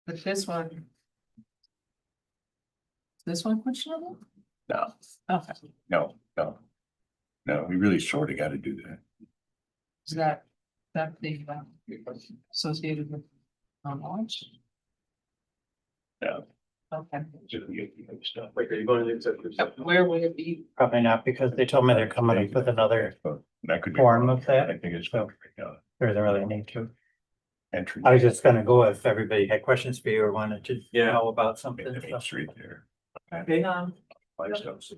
But this one questionable? No, Okay, no. We really sort of got to do that. is that the associated with launch? Yeah. Okay, Just get the other stuff. Like, are you going to executive? where would it be? Probably not, because they told me they're coming up with another, That could be form of that. I think it's so. there doesn't really need to. Entry. I was just gonna go if everybody had questions for you or wanted to Yeah. know about something. Main Street there. Okay, Five stones.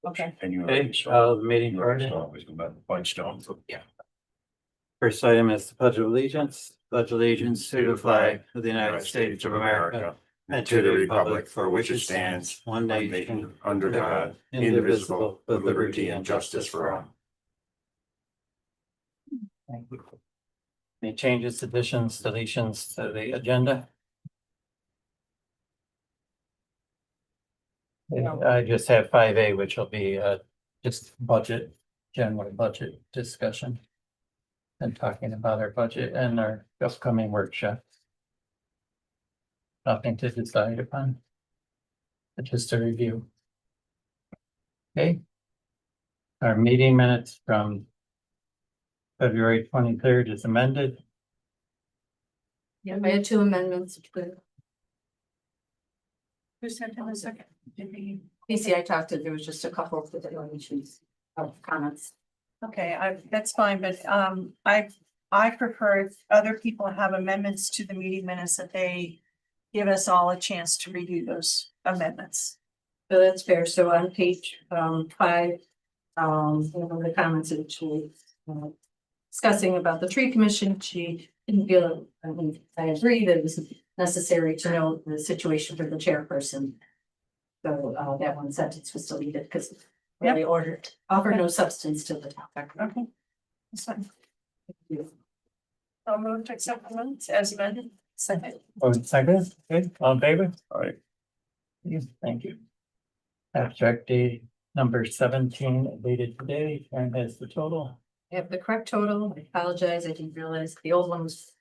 Okay. And you. okay, the meeting order. Always go back to five stones. Yeah. First item is the pledge of allegiance. Pledge allegiance to the flag of the United States of America and to the republic for which it stands, one nation, under God, indivisible, with liberty and justice for all. Thank you. Any changes, additions, deletions to the agenda? I just have 5A, which will be just budget, general budget discussion. And talking about our budget and our upcoming workshop. Nothing to decide upon. But just a review. Okay. Our meeting minutes from February 23rd is amended. Yeah, I had 2 amendments. Who sent in a second? PC, I talked to, there was just a couple of issues of comments. Okay, that's fine, but I prefer if other people have amendments to the meeting minutes that they give us all a chance to review those amendments. So that's fair. So on page 5, one of the comments that she discussing about the tree commission, she didn't feel, I agree that it was necessary to know the situation for the chairperson. So that one sentence was deleted because they offer no substance to the topic. Okay. That's fine. I'll move to accept the minutes as amended. Second. Oh, second, okay, all in favor? All right. Yes, thank you. Abstract date number 17 dated today, and has the total. I have the correct total. I apologize. I didn't realize the old one was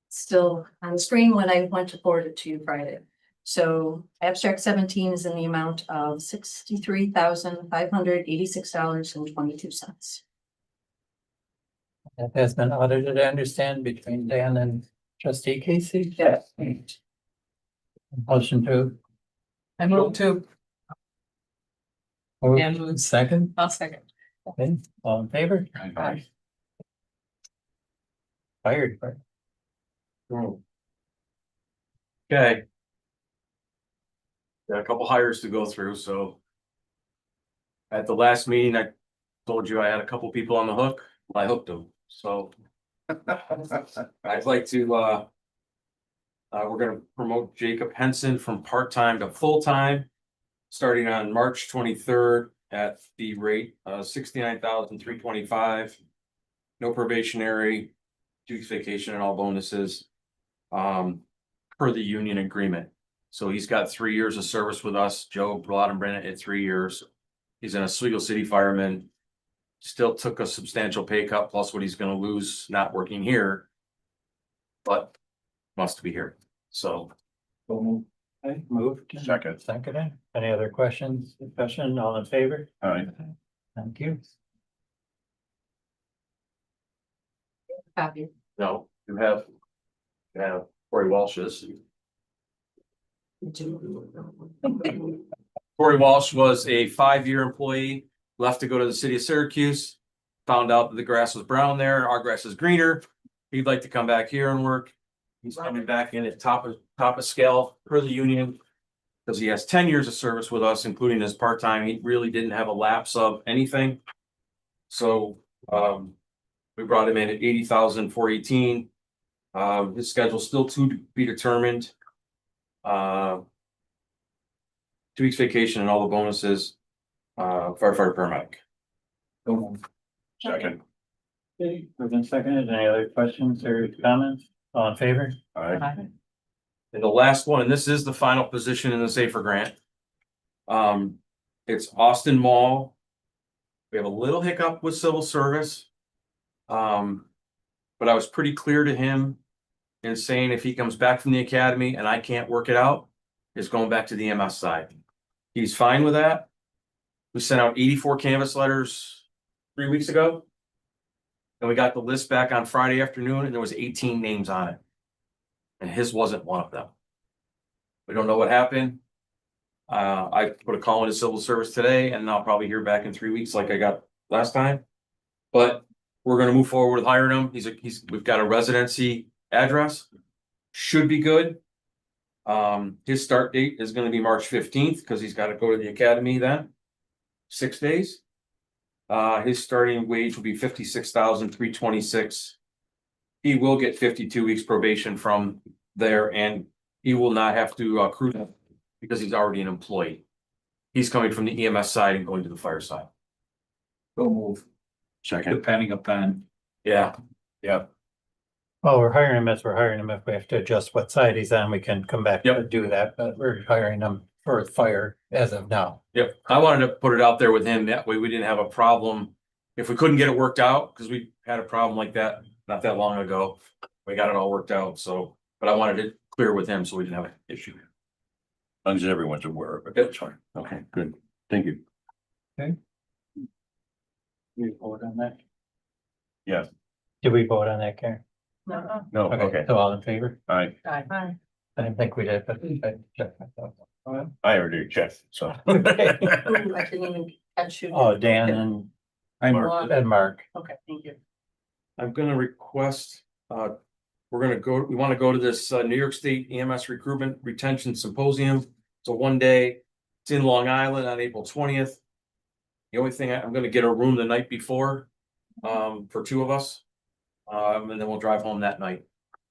still on the screen when I went to forward it to you Friday. So abstract 17 is in the amount of $63,586.22. That has been audited, I understand, between Dan and trustee Casey. Yes. Motion to. I move to, and move. Second, I'll second. okay, all in favor? Aye. Fire department. Okay. Got a couple hires to go through, so. At the last meeting, I told you I had a couple people on the hook. I hooked them, so. I'd like to, we're gonna promote Jacob Henson from part-time to full-time. Starting on March 23rd at the rate of $69,325. No probationary, 2 weeks vacation and all bonuses. Per the union agreement. So he's got 3 years of service with us. Joe brought him in at 3 years. He's an Oswego City fireman. Still took a substantial pay cut plus what he's gonna lose not working here. But must be here, so. Okay, moved. Second. Seconded. Any other questions, discussion, all in favor? All right. Thank you. Copy. No, you have Corey Walsh's. Corey Walsh was a 5-year employee, left to go to the city of Syracuse. Found out that the grass was brown there, our grass is greener. He'd like to come back here and work. He's coming back in at top of scale per the union. Because he has 10 years of service with us, including his part-time. He really didn't have a lapse of anything. So we brought him in at $80,418. His schedule's still to be determined. 2 weeks vacation and all the bonuses. Firefighter paramedic. Second. Okay, moved and seconded. Any other questions or comments? All in favor? All right. And the last one, and this is the final position in the Safer Grant. It's Austin Mall. We have a little hiccup with civil service. But I was pretty clear to him and saying if he comes back from the academy and I can't work it out, is going back to the EMS side. He's fine with that. We sent out 84 canvas letters 3 weeks ago. And we got the list back on Friday afternoon and there was 18 names on it. And his wasn't one of them. We don't know what happened. I put a call into civil service today and I'll probably hear back in 3 weeks like I got last time. But we're gonna move forward with hiring him. We've got a residency address. Should be good. His start date is gonna be March 15th because he's got to go to the academy then. 6 days. His starting wage will be $56,326. He will get 52 weeks probation from there and he will not have to accrue that because he's already an employee. He's coming from the EMS side and going to the fire side. Go move. Second. Depending upon, Yeah, Well, we're hiring him as we're hiring him. If we have to adjust what side he's on, we can come back Yep. and do that, but we're hiring him for fire as of now. yep. I wanted to put it out there with him. That way we didn't have a problem. If we couldn't get it worked out, because we had a problem like that not that long ago. We got it all worked out, so, but I wanted it clear with him so we didn't have an issue. As long as everyone's aware of it, that's fine. Okay, good. Thank you. We vote on that? Yes. Did we vote on that, Karen? Uh-uh. No, okay. So all in favor? I Aye. I didn't think we did, but I checked myself. already checked, so. Okay. Ooh, I didn't even catch you. Oh, Dan and Mark. Okay, thank you. I'm gonna request, we want to go to this New York State EMS Recruitment Retention Symposium. It's a 1 day. It's in Long Island on April 20th. The only thing, I'm gonna get a room the night before, for 2 of us. And then we'll drive home that night.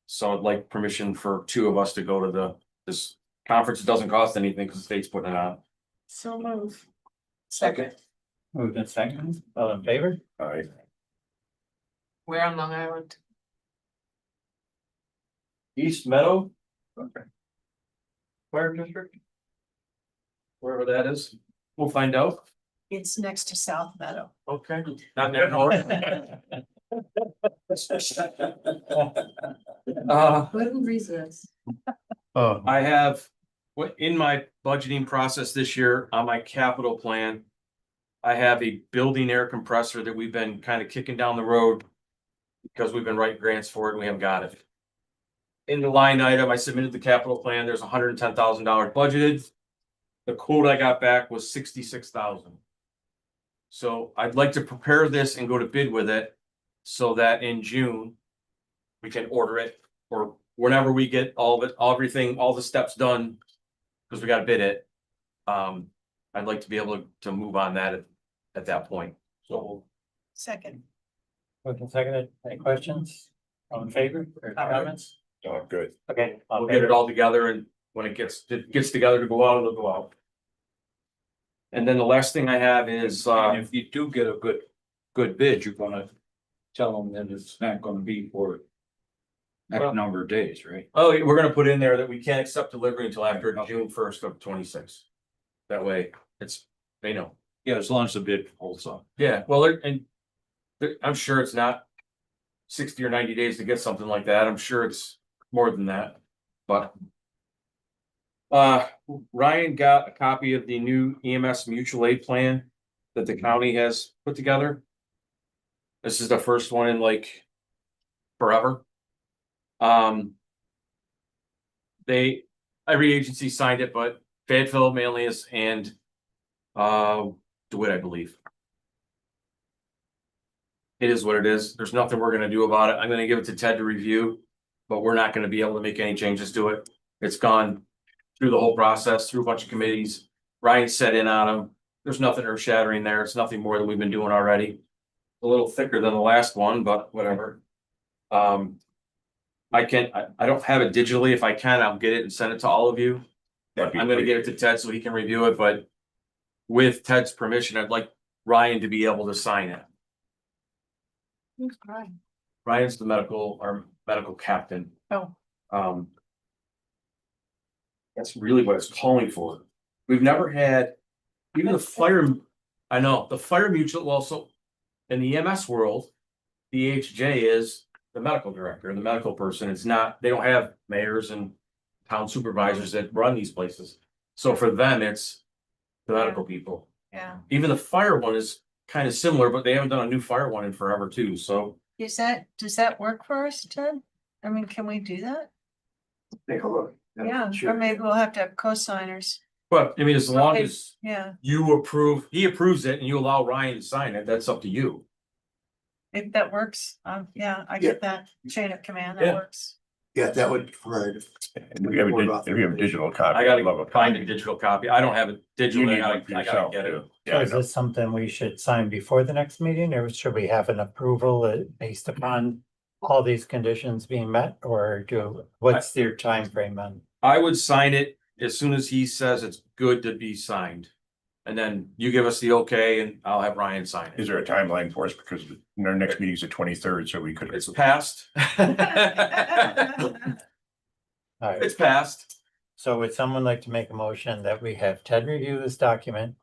So I'd like permission for 2 of us to go to this conference. It doesn't cost anything because the state's putting it on. So move. Second. Moved in second, all in favor? I Where on Long Island? East Meadow. Fire District. Wherever that is, we'll find out. It's next to South Meadow. Okay. Not near north. Couldn't resist. Oh, I have, in my budgeting process this year, on my capital plan. I have a building air compressor that we've been kind of kicking down the road. Because we've been writing grants for it and we haven't got it. In the line item, I submitted the capital plan, there's $110,000 budgeted. The quote I got back was 66,000. So I'd like to prepare this and go to bid with it. So that in June. We can order it, or whenever we get all of it, everything, all the steps done. Because we gotta bid it. I'd like to be able to move on that at that point, so. Second. moved in second, any questions? All in favor or comments? Oh, good. Okay. all in We'll get favor? it all together and when it gets together to go out, it'll go out. And then the last thing I have is, and if you do get a good bid, you're gonna tell them that it's not gonna be for Well- X number of days, right? oh, we're gonna put in there that we can't accept delivery until after June 1st of 26. That way, they know. Yeah, as long as the bid holds up. Yeah, well, I'm sure it's not 60 or 90 days to get something like that. I'm sure it's more than that, but. Ryan got a copy of the new EMS mutual aid plan that the county has put together. This is the first one in like forever. Every agency signed it, but Fayetteville, Manlius, and DeWitt, I believe. It is what it is. There's nothing we're gonna do about it. I'm gonna give it to Ted to review, but we're not gonna be able to make any changes to it. It's gone through the whole process, through a bunch of committees. Ryan set in on them. There's nothing earth shattering there. It's nothing more than we've been doing already. A little thicker than the last one, but whatever. I don't have it digitally. If I can, I'll get it and send it to all of you. That'd be I'm gonna get it to Ted so he can review it, but with Ted's permission, I'd like Ryan to be able to sign it. Who's crying? Ryan's our medical captain. Oh. That's really what it's calling for. We've never had, even the fire, I know, the fire mutual also. In the EMS world, the HJ is the medical director, the medical person. It's not, they don't have mayors and town supervisors that run these places. So for them, it's the medical people. Yeah. Even the fire one is kind of similar, but they haven't done a new fire one in forever too, so. Does that work for us, Ted? I mean, can we do that? Take a look. Yeah, or maybe we'll have to have co-signers. But I mean, as long Okay. as Yeah, you approve, he approves it and you allow Ryan to sign it, that's up to you. if that works, yeah, I get that chain of command, Yeah. that works. Yeah, that would provide. And if you have a digital copy. I I'd love gotta a find a copy. digital copy. I don't have it You digitally. need I one for gotta yourself get it. too. So Yeah, I is know. this something we should sign before the next meeting, or should we have an approval based upon all these conditions being met, or what's your time frame on? I would sign it as soon as he says it's good to be signed. And then you give us the okay and I'll have Ryan sign Is it. there a timeline for us? Because our next meeting's the 23rd, so we could. It's passed. All right, It's passed. so would someone like to make a motion that we have Ted review this document?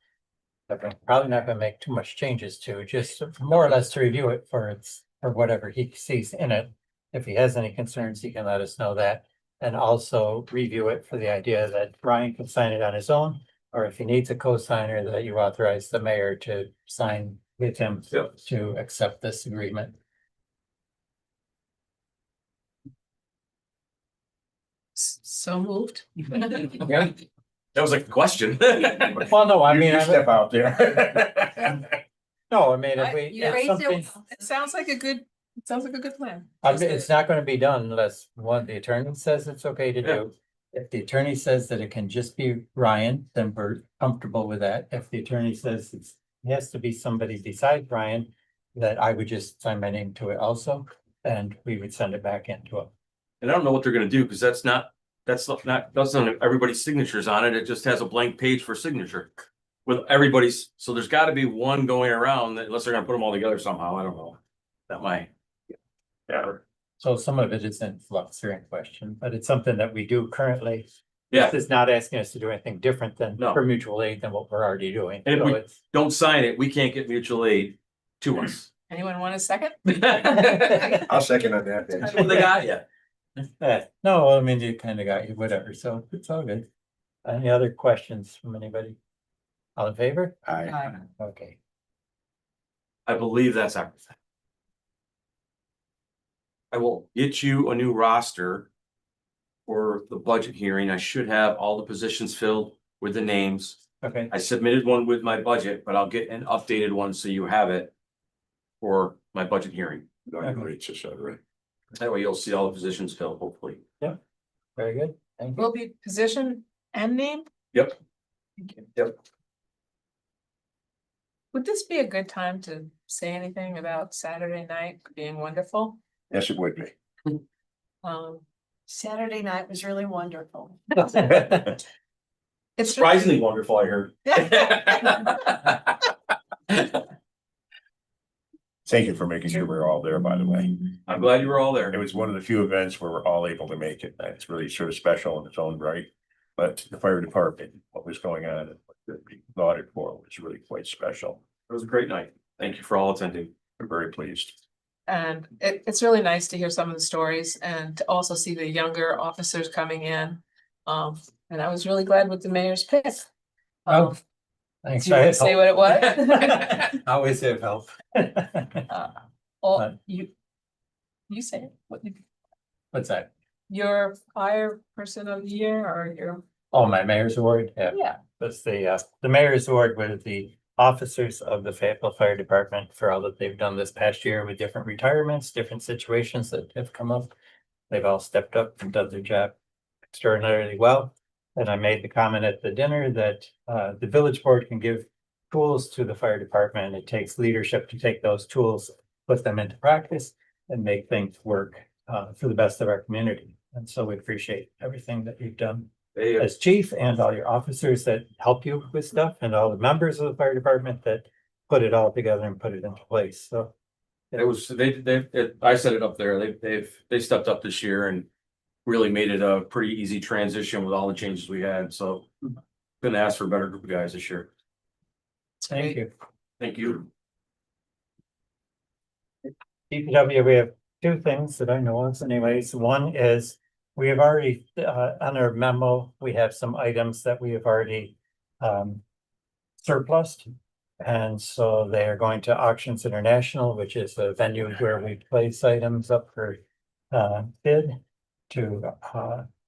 That we're probably not gonna make too much changes to, just more or less to review it for whatever he sees in it. If he has any concerns, he can let us know that, and also review it for the idea that Brian can sign it on his own. Or if he needs a co-signer, that you authorize the mayor to sign with him Yep. to accept this agreement. So moved. Yeah. That was like a question. Well, no, I mean, Step out there. no, I mean, if we, You if raised something, It sounds like a good plan. I mean, it's not gonna be done unless one, the attorney says it's okay to Yeah. do. If the attorney says that it can just be Ryan, then we're comfortable with that. If the attorney says it has to be somebody besides Ryan, that I would just sign my name to it also, and we would send it back into him. And I don't know what they're gonna do, because that's not doesn't have everybody's signatures on it. It just has a blank page for signature. With everybody's, so there's gotta be one going around, unless they're gonna put them all together somehow. I don't know. That might. Yeah, So some of it is in flux or in question, but it's something that we do currently. Yeah, This is not asking us to do anything different than No. for mutual aid than what we're already doing. And if So we- it's- don't sign it, we can't get mutual aid to us. Anyone want a second? I'll second on that. That's what they got you. No, I mean, you kind of got you, whatever, so it's all good. Any other questions from anybody? All in favor? Aye. Okay, I believe that's everything. I will get you a new roster for the budget hearing. I should have all the positions filled with the names. okay, I submitted one with my budget, but I'll get an updated one so you have it for my budget hearing. That way you'll see all the positions filled, hopefully. very good, thank you. Will be position and name? Yep. Thank you. Yep. Would this be a good time to say anything about Saturday night being wonderful? Yes, it would be. Saturday night was really wonderful. It's Surprisingly wonderful, I heard. Thank you for making sure we're all there, by the way. I'm glad you were all It there. was one of the few events where we're all able to make it. It's really sort of special in its own right. But the fire department, what was going on and what they're being lauded for was really quite special. It was a great night. Thank you for all attending. We're very pleased. And it's really nice to hear some of the stories and to also see the younger officers coming in. And I was really glad with the mayor's pick. Oh, Thanks. Do you want to say what it was? Always have help. Or you say it, What's that? your fire person of the year or your, Oh, my mayor's award? Yeah. yeah, That's the mayor's award with the officers of the Fayetteville Fire Department for all that they've done this past year with different retirements, different situations that have come up. They've all stepped up and done their job extraordinarily well. And I made the comment at the dinner that the village board can give tools to the fire department. It takes leadership to take those tools, put them into practice and make things work for the best of our community. And so we appreciate everything that you've done They, as chief and all your officers that help you with stuff and all the members of the fire department that put it all together and put it into place. So it was, I said it up there. They stepped up this year and really made it a pretty easy transition with all the changes we had. So couldn't ask for a better group of guys this year. thank you. Thank you. DPW, we have two things that I know of anyways. One is we have already, on our memo, we have some items that we have already surplused. And so they are going to Auctions International, which is a venue where we place items up for bid to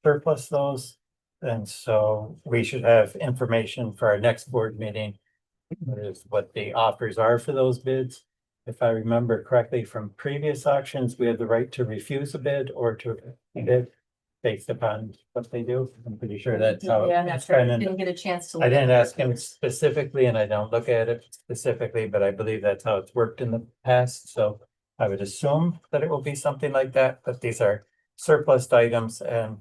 surplus those. And so we should have information for our next board meeting. Is what the offers are for those bids. If I remember correctly from previous auctions, we have the right to refuse a bid or to bid based upon what they do. I'm pretty sure that's how. Yeah, it's that's right. been. Didn't get a chance to. I didn't ask him specifically and I don't look at it specifically, but I believe that's how it's worked in the past, so. I would assume that it will be something like that, but these are surplus items and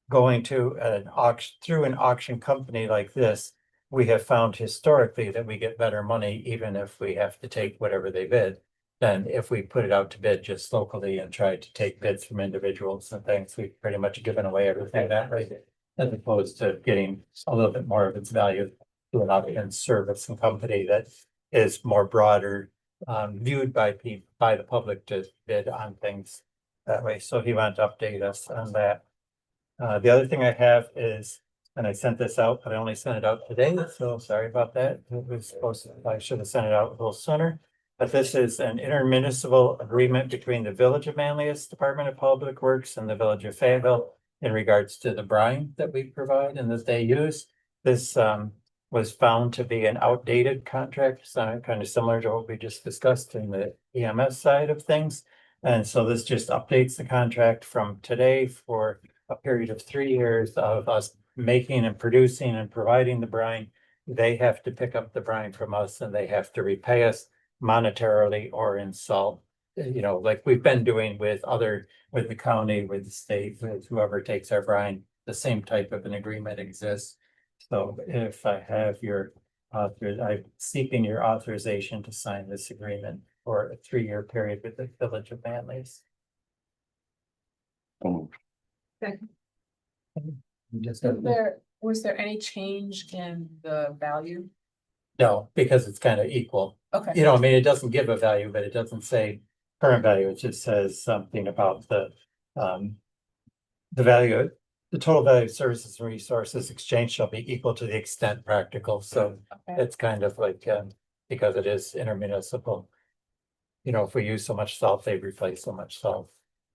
going to an auction, through an auction company like this. We have found historically that we get better money even if we have to take whatever they bid. Than if we put it out to bid just locally and try to take bids from individuals and things. We've pretty much given away everything that way. As opposed to getting a little bit more of its value to an auction service and company that is more broader. Viewed by the public to bid on things that way. So he wanted to update us on that. The other thing I have is, and I sent this out, but I only sent it out today, so sorry about that. It was supposed to, I should have sent it out a little sooner. But this is an intermunicipal agreement between the Village of Manlius Department of Public Works and the Village of Fayetteville in regards to the brine that we provide and that they use. This was found to be an outdated contract, so kind of similar to what we just discussed in the EMS side of things. And so this just updates the contract from today for a period of 3 years of us making and producing and providing the brine. They have to pick up the brine from us and they have to repay us monetarily or in salt. You know, like we've been doing with with the county, with the state, with whoever takes our brine, the same type of an agreement exists. So if I have your I'm seeking your authorization to sign this agreement for a 3-year period with the Village of Manlius. Just Was there any change in the value? no, because it's kind of equal. Okay. You know, I mean, it doesn't give a value, but it doesn't say current value. It just says something about the value, the total value of services and resources exchanged shall be equal to the extent practical. So Okay. it's kind of like, because it is intermunicipal. You know, if we use so much salt, they replace so much salt.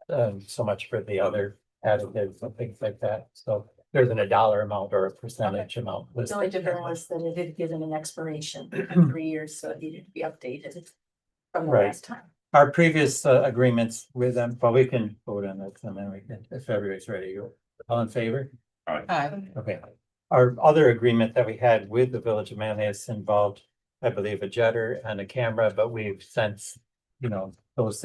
So much for the other additives and things like that. So there isn't a dollar amount or a percentage amount. The only listed. difference was that it had given an expiration in 3 years, so it needed to be updated from the Right. last time. Our previous agreements with them, but we can vote on that and then we can, if everybody's ready, all in favor? Hi. Okay. Our other agreement that we had with the Village of Manlius involved, I believe, a jetter and a camera, but we've since, you know, those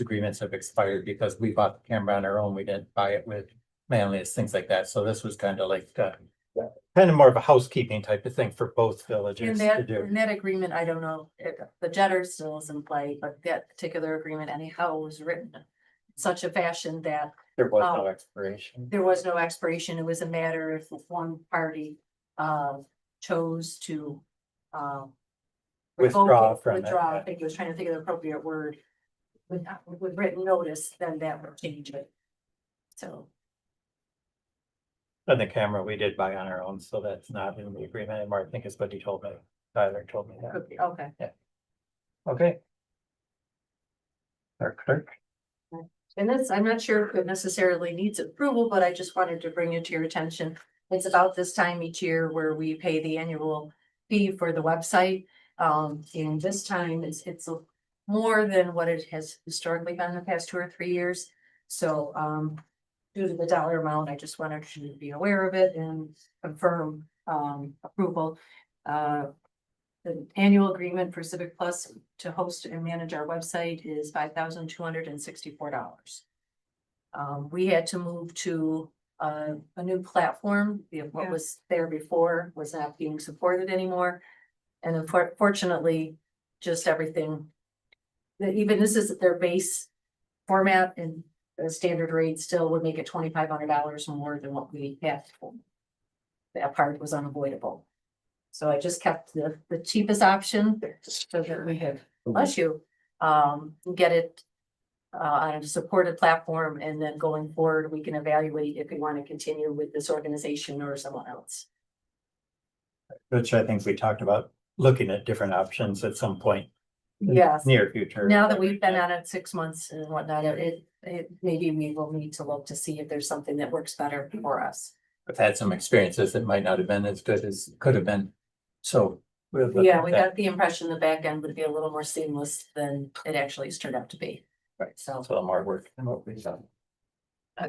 agreements have expired because we bought the camera on our own. We didn't buy it with Manlius, things like that. So this was kind of like, kind of more of a housekeeping type of thing for both In villages to that, do. in that agreement, I don't know, the jetter still is in play, but that particular agreement anyhow was written in such a fashion that There was no expiration. there was no expiration. It was a matter if one party chose to revoke Withdraw it, from it. withdraw, I think he was trying to think of the appropriate word. With written notice, then that would change it. So, And the camera we did buy on our own, so that's not in the agreement anymore. I think is what he told me. Tyler told me that. could be, okay. Okay. Our clerk. And this, I'm not sure if it necessarily needs approval, but I just wanted to bring it to your attention. It's about this time each year where we pay the annual fee for the website. And this time it's more than what it has historically been the past 2 or 3 years. So, due to the dollar amount, I just wanted you to be aware of it and confirm, approval. The annual agreement for Civic Plus to host and manage our website is $5,264. We had to move to a new platform. What Yeah. was there before was not being supported anymore. And unfortunately, just everything, even this is their base format and the standard rate still would make it $2,500 more than what we had. That part was unavoidable. So I just kept the cheapest option so that we have, bless you, get it on a supported platform, and then going forward, we can evaluate if we want to continue with this organization or someone else. Which I think we talked about looking at different options at some point. in Yes, Near future. now that we've been on it 6 months and whatnot, maybe we will need to look to see if there's something that works better for us. We've had some experiences that might not have been as good as could have been. So. we'll look Yeah, at we that. got the impression the back end would be a little more seamless than it actually has turned out to be. Right, So. it's a little more work than what we've done. So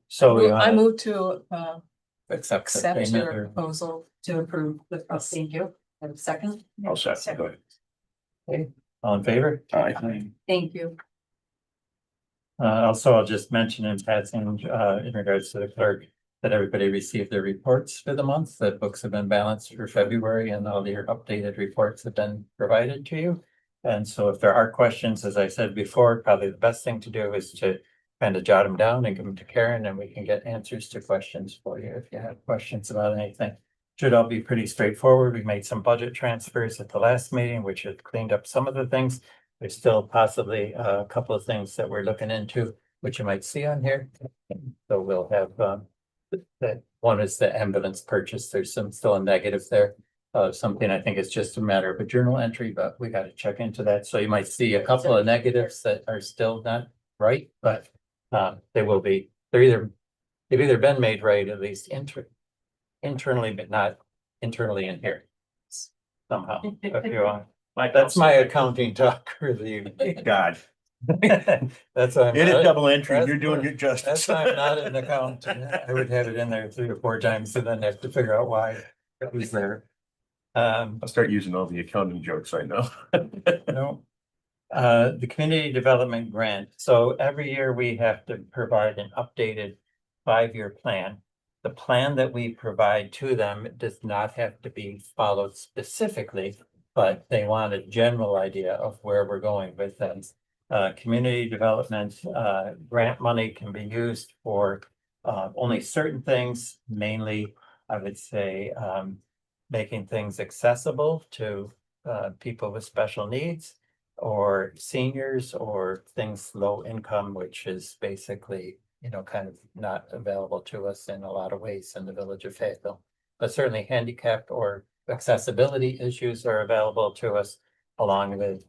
So we I want move to to accept the accept payment your or proposal. To approve the, thank you. Have a second? I'll second. Go ahead. all in favor? Aye. Thank you. Also, I'll just mention in passing, in regards to the clerk, that everybody received their reports for the month, that books have been balanced for February and all your updated reports have been provided to you. And so if there are questions, as I said before, probably the best thing to do is to kind of jot them down and give them to Karen, and we can get answers to questions for you if you have questions about anything. Should all be pretty straightforward. We made some budget transfers at the last meeting, which had cleaned up some of the things. There's still possibly a couple of things that we're looking into, which you might see on here. So we'll have, that one is the ambulance purchase. There's still a negative there. Something I think is just a matter of a journal entry, but we got to check into that. So you might see a couple of negatives that are still not right, but they will be, they've either been made right, at least internally, but not internally in here. Somehow, if you want. That's my accounting talk for the evening. God, That's why I'm it is not- double entry. that's You're doing why- your justice. That's why I'm not an accountant. I would have it in there 3 or 4 times and then have to figure out why it was there. I'll start using all the accounting jokes I know. No. The community development grant. So every year we have to provide an updated 5-year plan. The plan that we provide to them does not have to be followed specifically, but they want a general idea of where we're going with them. Community development, grant money can be used for only certain things, mainly, I would say, making things accessible to people with special needs or seniors or things low income, which is basically, kind of not available to us in a lot of ways in the village of Fayetteville. But certainly handicapped or accessibility issues are available to us, along with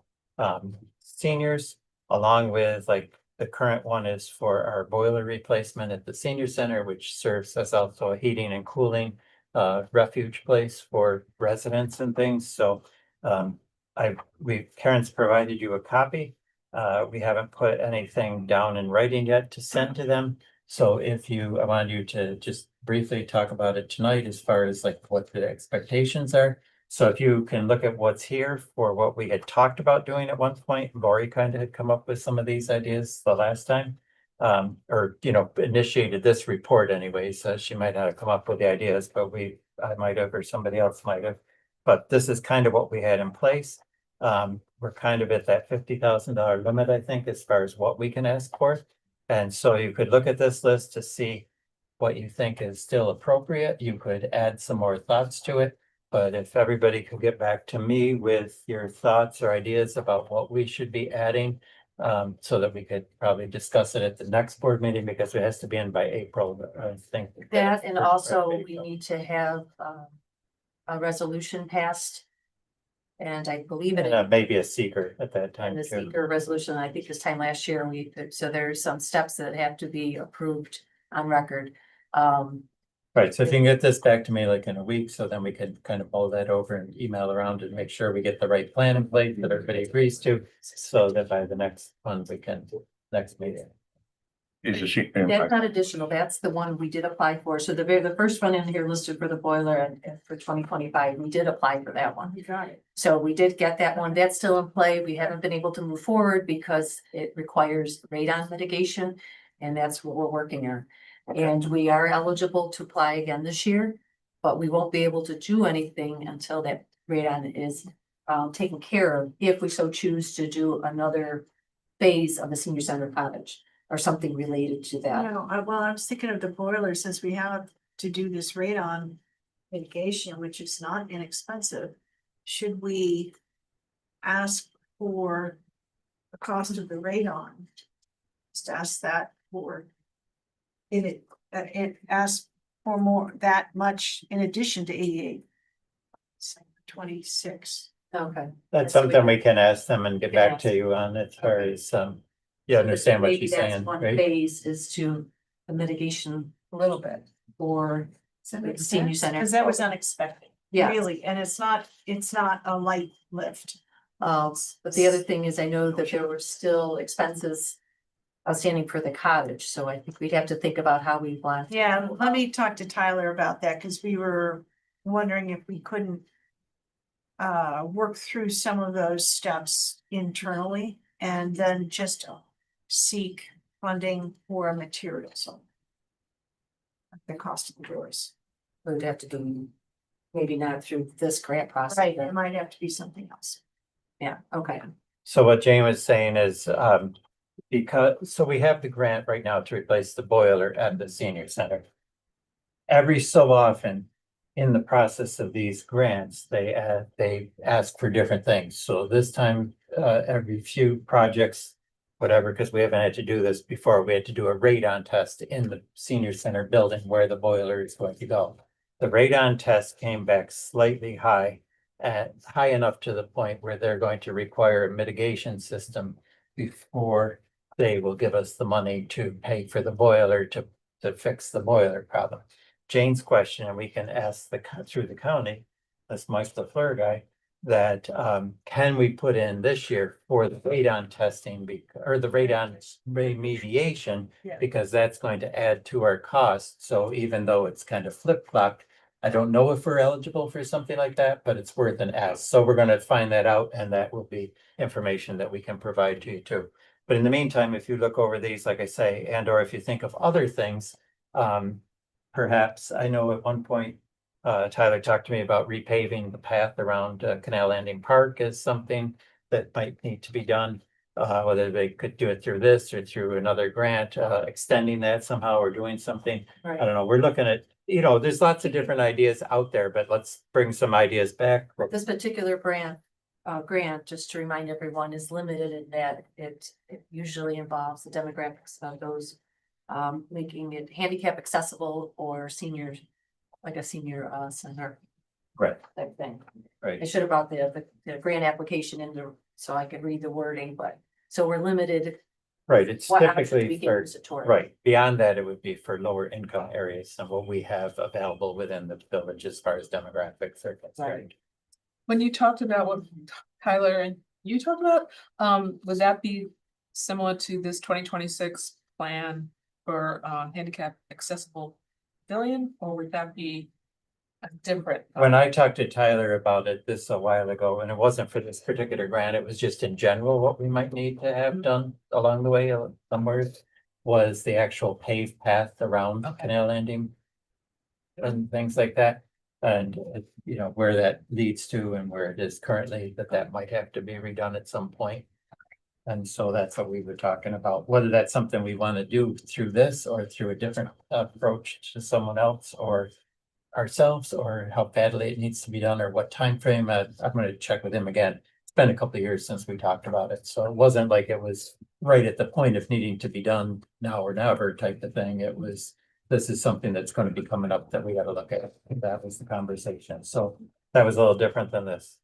seniors, along with, like, the current one is for our boiler replacement at the senior center, which serves as also a heating and cooling refuge place for residents and things. So Karen's provided you a copy. We haven't put anything down in writing yet to send to them. So I want you to just briefly talk about it tonight as far as like what the expectations are. So if you can look at what's here for what we had talked about doing at one point, Lori kind of had come up with some of these ideas the last time. Or initiated this report anyway, so she might not have come up with the ideas, but I might have, or somebody else might have. But this is kind of what we had in place. We're kind of at that $50,000 limit, I think, as far as what we can ask for. And so you could look at this list to see what you think is still appropriate. You could add some more thoughts to it. But if everybody could get back to me with your thoughts or ideas about what we should be adding, so that we could probably discuss it at the next board meeting, because it has to be in by April, I think. That, and also we need to have a resolution passed. And I believe it. And maybe a seeker at that time And the too. seeker resolution, I think this time last year, so there's some steps that have to be approved on record. Right, so if you can get this back to me like in a week, so then we can kind of mull that over and email around and make sure we get the right plan in place that everybody agrees to. So that by the next one, next meeting. That's not additional, that's the one we did apply for. So the first one in here listed for the boiler and for 2025, we did apply for that one. You got it. So we did get that one. That's still in play. We haven't been able to move forward because it requires radon mitigation. And that's what we're working on. And we are eligible to apply again this year, but we won't be able to do anything until that radon is taken care of, if we so choose to do another phase of the senior center cottage or something related to that. No, I was thinking of the boiler, since we have to do this radon mitigation, which is not inexpensive. Should we ask for a cost of the radon. Just ask that board. It asks for more, that much in addition to 88. 26. Okay. That's So we- something we can ask them and get back to Yes. you on as far as, you understand what Maybe she's that's saying, one right? phase is to the mitigation a little bit for the senior center. Cause that was unexpected, Yeah. really, and it's not a light lift. But the other thing is I know that there were still expenses outstanding for the cottage, so I think we'd have to think about how we want. Yeah, let me talk to Tyler about that, cause we were wondering if we couldn't. Work through some of those steps internally and then just seek funding for materials. The cost of the doors. We'd have to do, maybe not through this grant process. Right, but- it might have to be something else. Yeah, okay. So what Jane was saying is, because, so we have the grant right now to replace the boiler at the senior center. Every so often, in the process of these grants, they ask for different things. So this time, every few projects, whatever, because we haven't had to do this before, we had to do a radon test in the senior center building where the boiler is going to go. The radon test came back slightly high, high enough to the point where they're going to require a mitigation system before they will give us the money to pay for the boiler to fix the boiler problem. Jane's question, and we can ask through the county, this Mike LaFleur guy, that can we put in this year for the radon testing or the radon remediation? Yeah. Because that's going to add to our cost. So even though it's kind of flip-flopped, I don't know if we're eligible for something like that, but it's worth an ask. So we're gonna find that out, and that will be information that we can provide to you too. But in the meantime, if you look over these, like I say, and or if you think of other things, perhaps, I know at one point, Tyler talked to me about repaving the path around Canal Landing Park as something that might need to be done. Whether they could do it through this or through another grant, extending that somehow or doing something. I Right. don't know, we're looking at, there's lots of different ideas out there, but let's bring some ideas back. This particular grant, just to remind everyone, is limited in that it usually involves the demographics of those making it handicap accessible or seniors, like a senior center Right, type thing. I right. should have brought the grant application in there so I could read the wording, but so we're limited. Right, it's What options we typically can for, use it toward. right, beyond that, it would be for lower income areas and what we have available within the village as far as demographics are concerned. When you talked about what Tyler and you talked about, would that be similar to this 2026 plan for handicap accessible pavilion, or would that be a different? When I talked to Tyler about it this a while ago, and it wasn't for this particular grant, it was just in general what we might need to have done along the way somewhere, was the actual paved path around Okay. Canal Landing and things like that. And, where that leads to and where it is currently, that might have to be redone at some point. And so that's what we were talking about, whether that's something we want to do through this or through a different approach to someone else or ourselves, or how badly it needs to be done, or what time frame. I'm gonna check with him again. It's been a couple of years since we talked about it, so it wasn't like it was right at the point of needing to be done now or never type of thing. It was, this is something that's gonna be coming up that we gotta look at. That was the conversation, so that was a little different than this.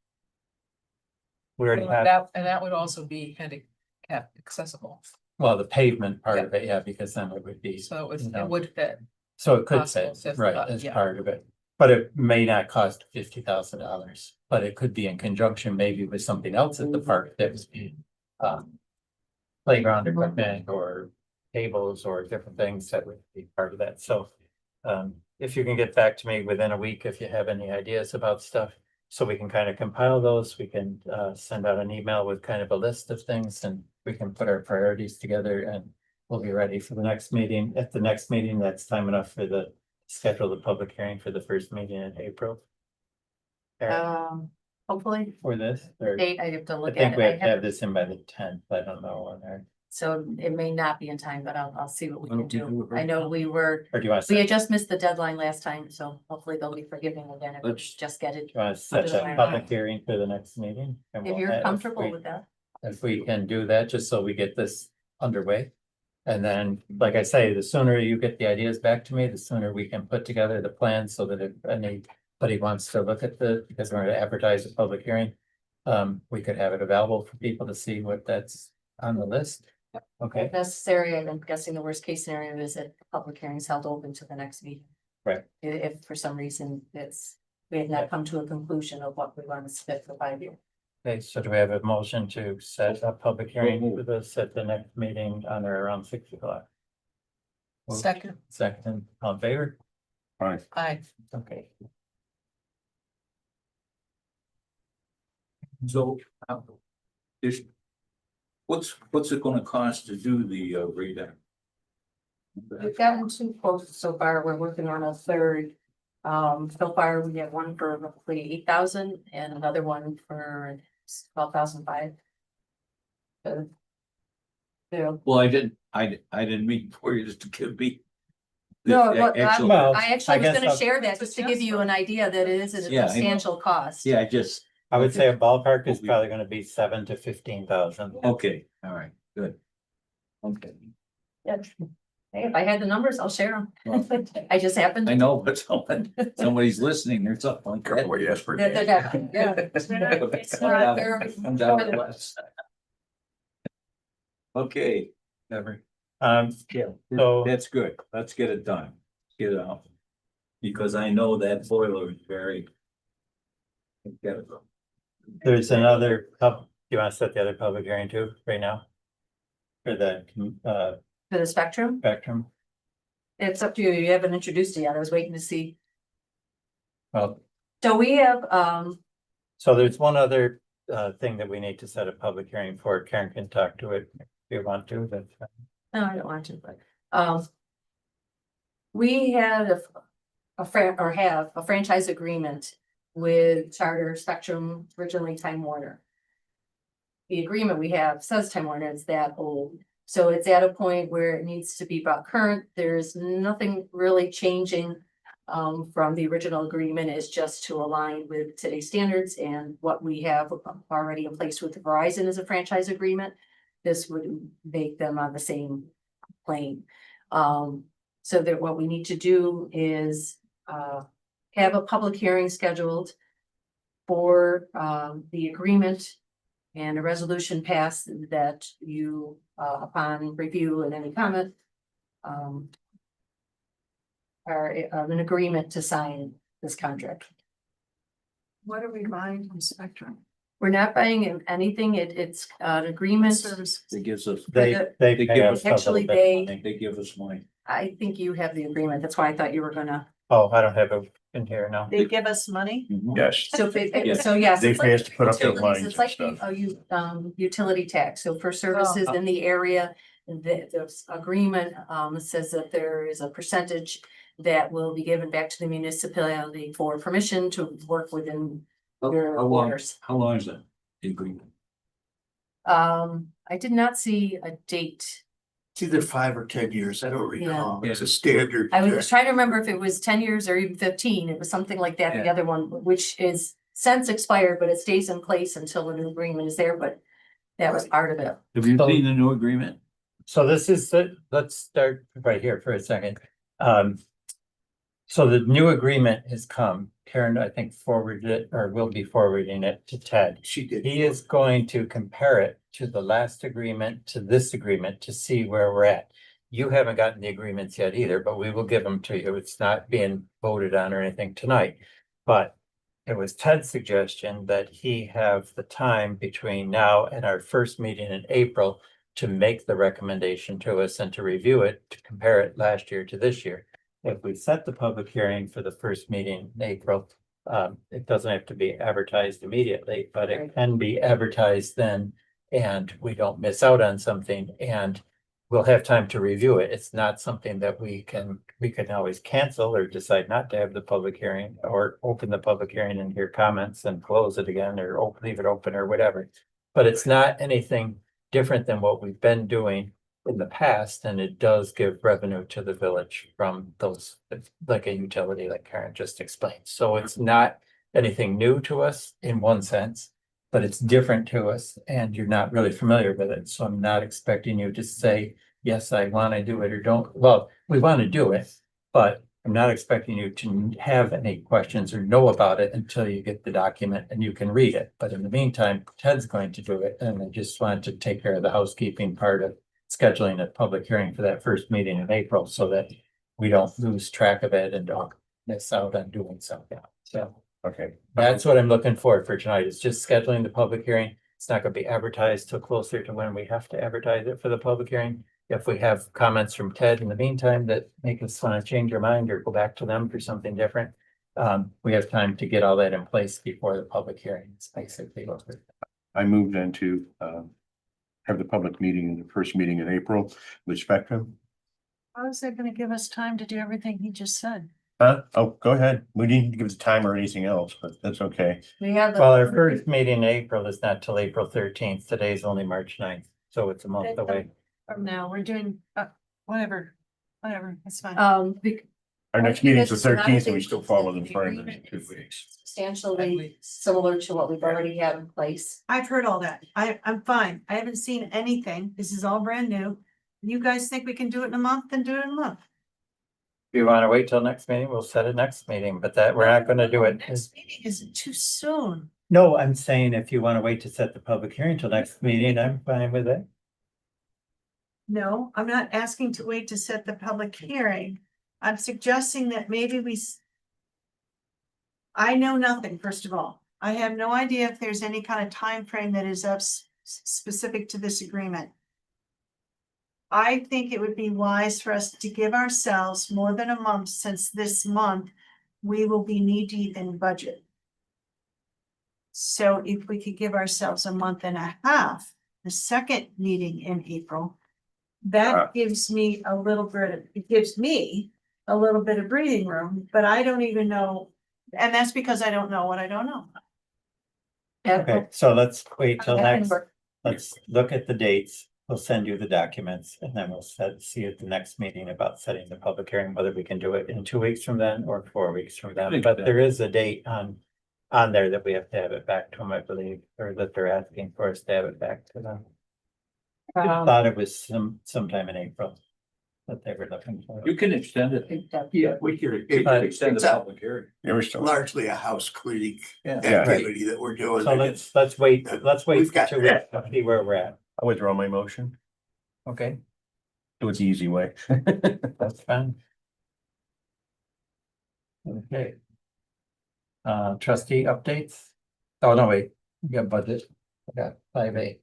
We already have, And that would also be handicap accessible, well, the pavement part of it, yeah, because then it would be, so you know, it would fit. so it could possible fit, if, right, uh, as yeah. part of it. But it may not cost $50,000, but it could be in conjunction maybe with something else at the park that was being playground equipment or tables or different things that would be part of that. So if you can get back to me within a week, if you have any ideas about stuff, so we can kind of compile those, we can send out an email with kind of a list of things, and we can put our priorities together, and we'll be ready for the next meeting. At the next meeting, that's time enough for schedule the public hearing for the first meeting in April. Hopefully, For this, or date, I have to I look think at we it. have to have this in by the 10th, I don't know on there. So it may not be in time, but I'll see what we Why can don't we do do. it right I know now? we were, Or do you want to we set, had just missed the deadline last time, so hopefully they'll be forgiving again if we Let's- just get it. you want to set Under that the- public hearing for the next meeting? And If we'll you're add- comfortable we- with that. if we can do that, just so we get this underway. And then, like I say, the sooner you get the ideas back to me, the sooner we can put together the plan so that if anybody wants to look at because we're gonna advertise a public hearing. We could have it available for people to see what that's on the list. Okay, If necessary, I'm guessing the worst case scenario is that the public hearing is held open to the next meeting. Right. If for some reason we have not come to a conclusion of what we want to submit for 5 years. okay, so do we have a motion to set a public hearing for this at the next meeting on or around 6 o'clock? Second, Second, all in favor? Fine. aye. Okay. So, is, what's it gonna cost to do the redone? We've gotten 2 quotes so far. We're working on a third. So far we have one for roughly 8,000 and another one for 12,500. Well, I didn't mean for you just to give me. the No, what, actual- Well, I actually I was guess gonna I'll- share that just to give you an idea that it is a Yeah, I know. substantial cost. Yeah, I just, I would say a ballpark is Okay. probably gonna be 7,000 to 15,000. okay, all right, good. Okay, Yeah. Hey, if I had the numbers, I'll share them. Well, I just happened. I know, but somebody's listening or something like Careful what that. you ask for. They're definitely- yeah. It's not very- I'm down to less. Okay, Yeah, yeah, So- that's good, let's get it done, get it out. Because I know that boiler is very. Get it. there's another you wanna set the other public hearing too, right now? For the For the spectrum, spectrum, it's up to you. You haven't introduced it yet. I was waiting to see. well, So we have, so there's one other thing that we need to set a public hearing for. Karen can talk to it if you want to, but. no, I don't want to, but, we had have a franchise agreement with Charter Spectrum, originally Time Warner. The agreement we have says Time Warner is that old, so it's at a point where it needs to be brought current. There's nothing really changing. From the original agreement is just to align with today's standards and what we have already in place with Verizon as a franchise agreement. This would make them on the same plane. So that what we need to do is have a public hearing scheduled for the agreement and a resolution passed that you upon review and any comment are an agreement to sign this contract. What are we buying from Spectrum? We're not buying anything. It's an agreement. Service. It gives us, They the- they They pay give us us- a little Actually, bit they- of money. they give us money. I think you have the agreement. That's why I thought you were gonna. Oh, I don't have it in here now. They give us money? Yes, So, Yeah. so yes. they it's pay like us to put up their utilities. lines It's and like stuff. utility tax. So for services in the area, the agreement says that there is a percentage that will be given back to the municipality for permission to work within your How long, waters. how long is that agreement? I did not see a date. It's either 5 or 10 years, I don't recall, Yeah. it's a standard. I was trying to remember if it was 10 years or even 15. It was something like that, the Yeah. other one, which is since expired, but it stays in place until a new agreement is there, but that was part of it. Have you So- seen the new agreement? So this is, let's start right here for a second. So the new agreement has come. Karen, I think, forwarded it or will be forwarding it to Ted. She did. He is going to compare it to the last agreement, to this agreement, to see where we're at. You haven't gotten the agreements yet either, but we will give them to you. It's not being voted on or anything tonight. But it was Ted's suggestion that he have the time between now and our first meeting in April to make the recommendation to us and to review it, to compare it last year to this year. If we set the public hearing for the first meeting in April, it doesn't have to be advertised immediately, but it Right. can be advertised then. And we don't miss out on something and we'll have time to review it. It's not something that we can always cancel or decide not to have the public hearing or open the public hearing and hear comments and close it again or leave it open or whatever. But it's not anything different than what we've been doing in the past, and it does give revenue to the village from those, like a utility like Karen just explained. So it's not anything new to us in one sense. but it's different to us and you're not really familiar with it. So I'm not expecting you to say, yes, I want to do it or don't. Well, we want to do it, but I'm not expecting you to have any questions or know about it until you get the document and you can read it. But in the meantime, Ted's going to do it. And I just wanted to take care of the housekeeping part of scheduling a public hearing for that first meeting in April so that we don't lose track of it and don't miss out on doing something. So Okay. that's what I'm looking for tonight, is just scheduling the public hearing. It's not gonna be advertised till closer to when we have to advertise it for the public hearing. If we have comments from Ted in the meantime that make us want to change our mind or go back to them for something different, we have time to get all that in place before the public hearing. It's basically what we're. I moved into have the public meeting in the first meeting in April with Spectrum. How is that gonna give us time to do everything he just said? Huh? Oh, go ahead. We didn't give us a time or anything else, but that's okay. We have Well, our first meeting in April is not till April 13th. Today's only March 9th, so it's a month away. From now, we're doing, whatever, it's fine. Our next meeting is the Because a lot of 13th and we things still that follow the the primary agreement in 2 is weeks. substantially similar to what we've already had in place. I've heard all that. I'm fine. I haven't seen anything. This is all brand new. You guys think we can do it in a month? Then do it in a month. If you want to wait till next meeting, we'll set a next meeting, but that we're not gonna do it. Next meeting is too soon. No, I'm saying if you want to wait to set the public hearing till next meeting, I'm fine with it. No, I'm not asking to wait to set the public hearing. I'm suggesting that maybe I know nothing, first of all. I have no idea if there's any kind of time frame that is specific to this agreement. I think it would be wise for us to give ourselves more than a month, since this month we will be knee deep in budget. So if we could give ourselves a month and a half, the second meeting in April, that gives me a little bit, it gives me a little bit of breathing room, but I don't even know. And that's because I don't know what I don't know. Okay, so let's wait till That can next, work. let's look at the dates. We'll send you the documents and then we'll see at the next meeting about setting the public hearing, whether we can do it in 2 weeks from then or 4 weeks from then. But there is a date on there that we have to have it back to them, I believe, or that they're asking for us to have it back to them. I thought it was sometime in April that they were looking for. You can extend it. Yeah, We can But- extend the it's a- public hearing. Yeah, we're still. largely a house cleaning Yeah. activity that we're doing. So let's wait We've for got- 2 weeks, to see where we're at. I withdraw my motion. Okay, Do it the easy way. that's fine. Okay. Trustee updates? Oh, no, wait, we got budget. I got 5A.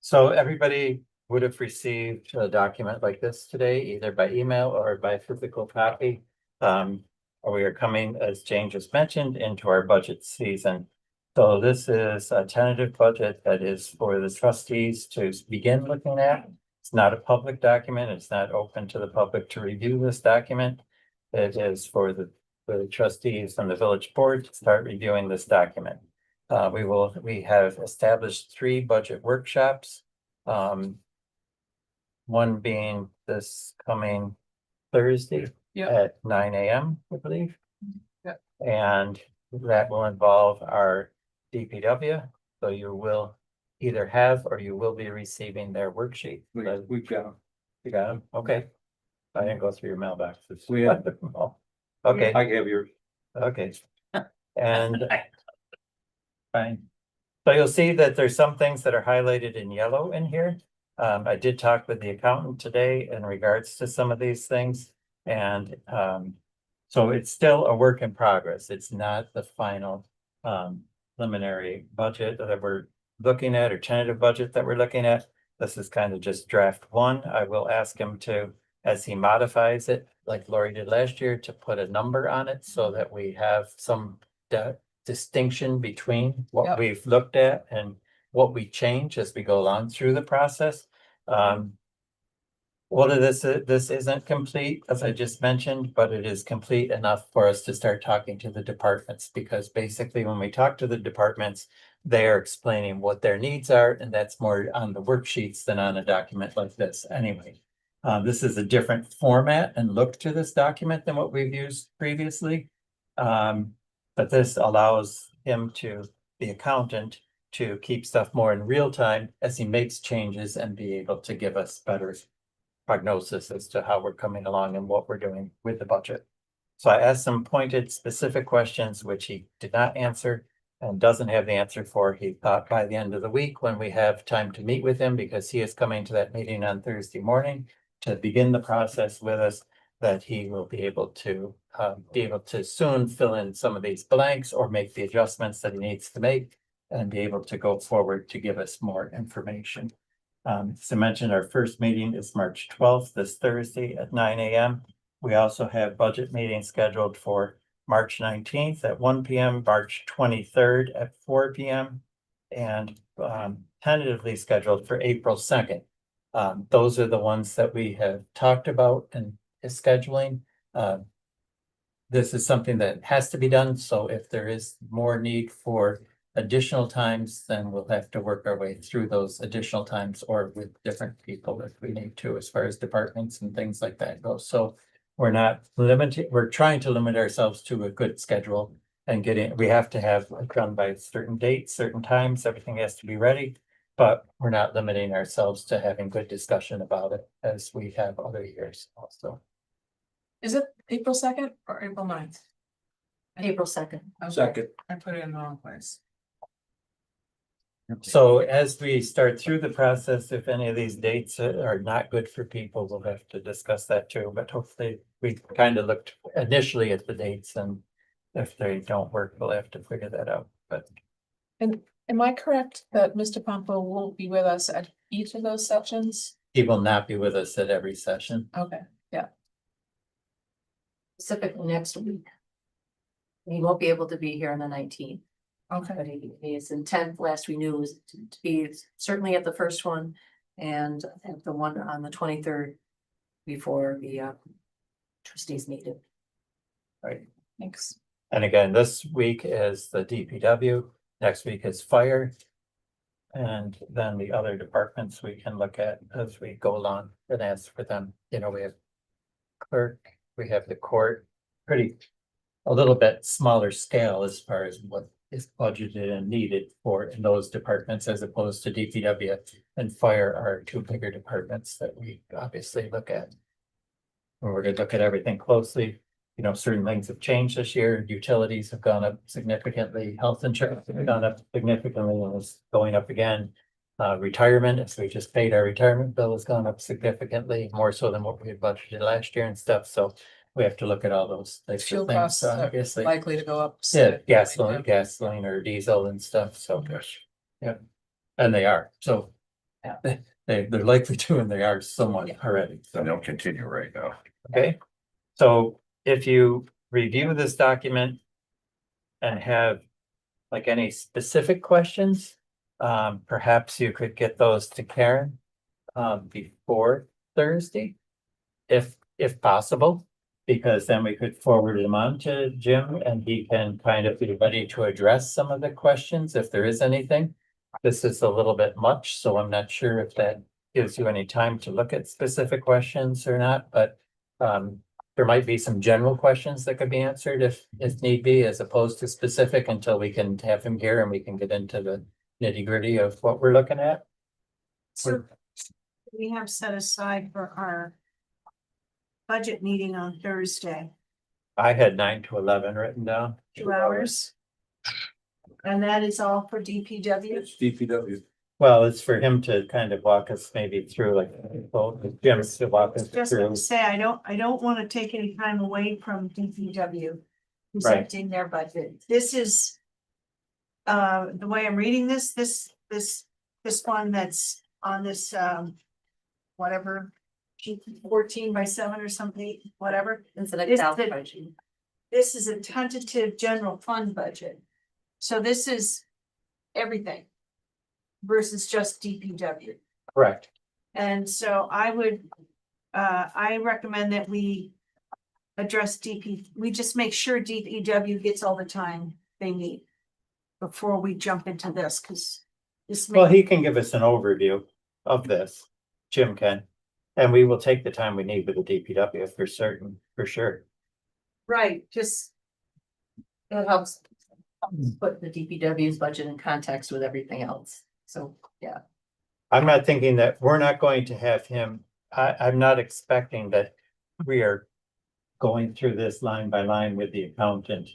So everybody would have received a document like this today, either by email or by physical copy. We are coming, as Jane just mentioned, into our budget season. So this is a tentative budget that is for the trustees to begin looking at. It's not a public document. It's not open to the public to review this document. It is for the trustees and the village board to start reviewing this document. We have established 3 budget workshops. One being this coming Thursday Yeah. at 9 AM, I believe. Yeah. And that will involve our DPW, so you will either have or you will be receiving their worksheet. We've got them. You got them? Okay. I didn't go through your mailboxes. We have- Okay, I have your. okay. And fine. So you'll see that there's some things that are highlighted in yellow in here. I did talk with the accountant today in regards to some of these things. And so it's still a work in progress. It's not the final preliminary budget that we're looking at, or tentative budget that we're looking at. This is kind of just draft 1. I will ask him to, as he modifies it, like Lori did last year, to put a number on it so that we have some distinction between what Yep. we've looked at and what we change as we go along through the process. All of this isn't complete, as I just mentioned, but it is complete enough for us to start talking to the departments, because basically when we talk to the departments, they are explaining what their needs are, and that's more on the worksheets than on a document like this anyway. This is a different format and look to this document than what we've used previously. But this allows him to the accountant to keep stuff more in real time as he makes changes and be able to give us better prognosis as to how we're coming along and what we're doing with the budget. So I asked some pointed specific questions, which he did not answer and doesn't have the answer for. He thought by the end of the week, when we have time to meet with him, because he is coming to that meeting on Thursday morning to begin the process with us, that he will be able to soon fill in some of these blanks or make the adjustments that he needs to make and be able to go forward to give us more information. As I mentioned, our first meeting is March 12th, this Thursday at 9 a.m. We also have budget meetings scheduled for March 19th at 1 p.m., March 23rd at 4 p.m., and tentatively scheduled for April 2nd. Those are the ones that we have talked about and scheduling. This is something that has to be done, so if there is more need for additional times, then we'll have to work our way through those additional times or with different people if we need to, as far as departments and things like that go. So we're not limited, we're trying to limit ourselves to a good schedule and we have to have it done by certain dates, certain times, everything has to be ready. But we're not limiting ourselves to having good discussion about it as we have other years also. Is it April 2nd or April 9th? April 2nd. Okay, Second. I put it in the wrong place. So as we start through the process, if any of these dates are not good for people, we'll have to discuss that too. But hopefully we kind of looked initially at the dates, and if they don't work, we'll have to figure that out. But And am I correct that Mr. Pompo won't be with us at each of those sections? he will not be with us at every session. Okay, Specifically next week. He won't be able to be here on the 19th, okay. but his intent, last we knew, was to be certainly at the first one and at the one on the 23rd before the trustees meeting. Right. Thanks. And again, this week is the DPW, next week is fire. And then the other departments we can look at as we go along and ask for them. You know, we have clerk, we have the court, a little bit smaller scale as far as what is budgeted and needed for in those departments, as opposed to DPW and fire are two bigger departments that we obviously look at. We're gonna look at everything closely. You know, certain things have changed this year. Utilities have gone up significantly. Health insurance has gone up significantly and is going up again. Retirement, as we just paid, our retirement bill has gone up significantly, more so than what we had budgeted last year and stuff. So we have to look at all those types Fuel of things, costs are obviously. likely to go up. Yeah, significantly. gasoline or diesel and stuff, so. Yeah, and they are, so. Yeah. They're likely to, and they are somewhat Yeah. already. So they'll continue right now. Okay, so if you review this document and have like any specific questions, perhaps you could get those to Karen before Thursday, if possible, because then we could forward them on to Jim and he can kind of be ready to address some of the questions if there is anything. This is a little bit much, so I'm not sure if that gives you any time to look at specific questions or not, but there might be some general questions that could be answered if need be, as opposed to specific, until we can have him here and we can get into the nitty-gritty of what we're looking at. So we have set aside for our budget meeting on Thursday, I had 9 to 11 written down. 2 hours. And that is all for DPW. It's DPW. Well, it's for him to kind of walk us maybe through, like, well, Jim's to walk us Just through. to say, I don't want to take any time away from DPW presenting their budget. This is the way I'm reading this one that's on this whatever, sheet 14/7 or something, whatever. It's an Excel Excel This- spreadsheet. This is a tentative general fund budget. So this is everything versus just DPW. Correct. And so I recommend that we address we just make sure DPW gets all the time they need before we jump into this, because this. Well, he can give us an overview of this. Jim can. And we will take the time we need with the DPW for sure. Right, just, It helps. put the DPW's budget in context with everything else. So, yeah. I'm not thinking that we're not going to have him, I'm not expecting that we are going through this line by line with the accountant.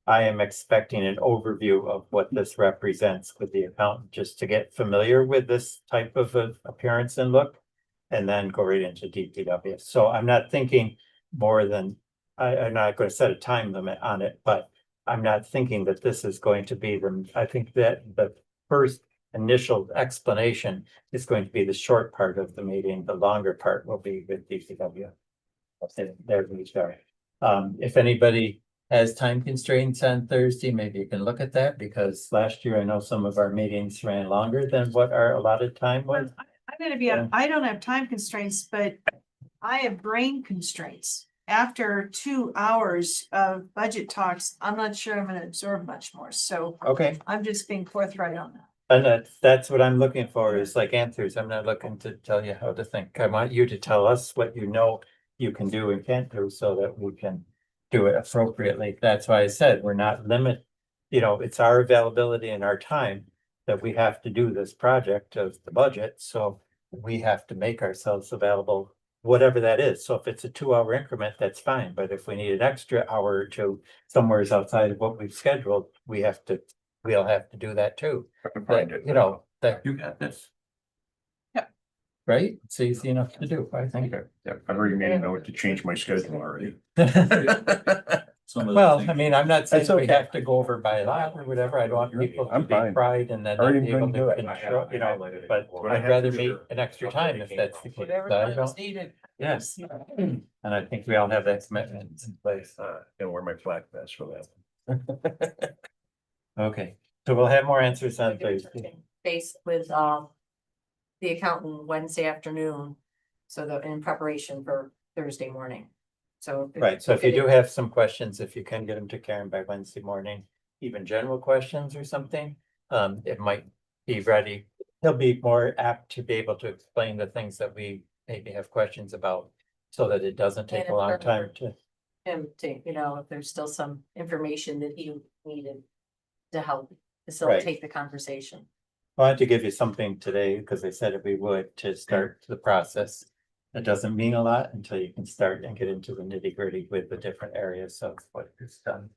I am expecting an overview of what this represents with the accountant, just to get familiar with this type of appearance and look. And then go right into DPW. So I'm not thinking more than, I'm not going to set a time limit on it, but I'm not thinking that this is going to be I think that the first initial explanation is going to be the short part of the meeting. The longer part will be with DPW. There we go. If anybody has time constraints on Thursday, maybe you can look at that, because last year I know some of our meetings ran longer than what our allotted time was. I'm gonna be, Yeah. I don't have time constraints, but I have brain constraints. After 2 hours of budget talks, I'm not sure I'm gonna absorb much more, so Okay, I'm just being forthright on that. and that's what I'm looking for, is like answers. I'm not looking to tell you how to think. I want you to tell us what you know you can do and can't do, so that we can do it appropriately. That's why I said we're not it's our availability and our time that we have to do this project of the budget, so we have to make ourselves available, whatever that is. So if it's a 2-hour increment, that's fine, but if we need an extra hour or two somewhere's outside of what we've scheduled, we'll have to do that too. I can find it. That, You got this. right? It's easy enough to do, I think. Okay, yeah, I've already made a note to change my schedule already. Some of the Well, things- I mean, I'm not saying That's we okay. have to go over by law or whatever. I don't want people to I'm be fine. fried and then not Already be able couldn't do to it. control, but What I I'd have rather to meet do- an extra time if that's the case. Whatever I time is don't, needed. yes. And I think we all have that commitment in place. And wear my black vest for that. Okay, so we'll have more answers on Thursday. Base with, the accountant Wednesday afternoon, so that in preparation for Thursday morning. So. Right, so if you do have some questions, if you can get them to Karen by Wednesday morning, even general questions or something, it might be ready. He'll be more apt to be able to explain the things that we maybe have questions about, so that it doesn't take And a if long there- time to. Him to, if there's still some information that he needed to help facilitate the conversation. I wanted to give you something today, because they said if we would, to start the process. It doesn't mean a lot until you can start and get into the nitty gritty with the different areas of what is done.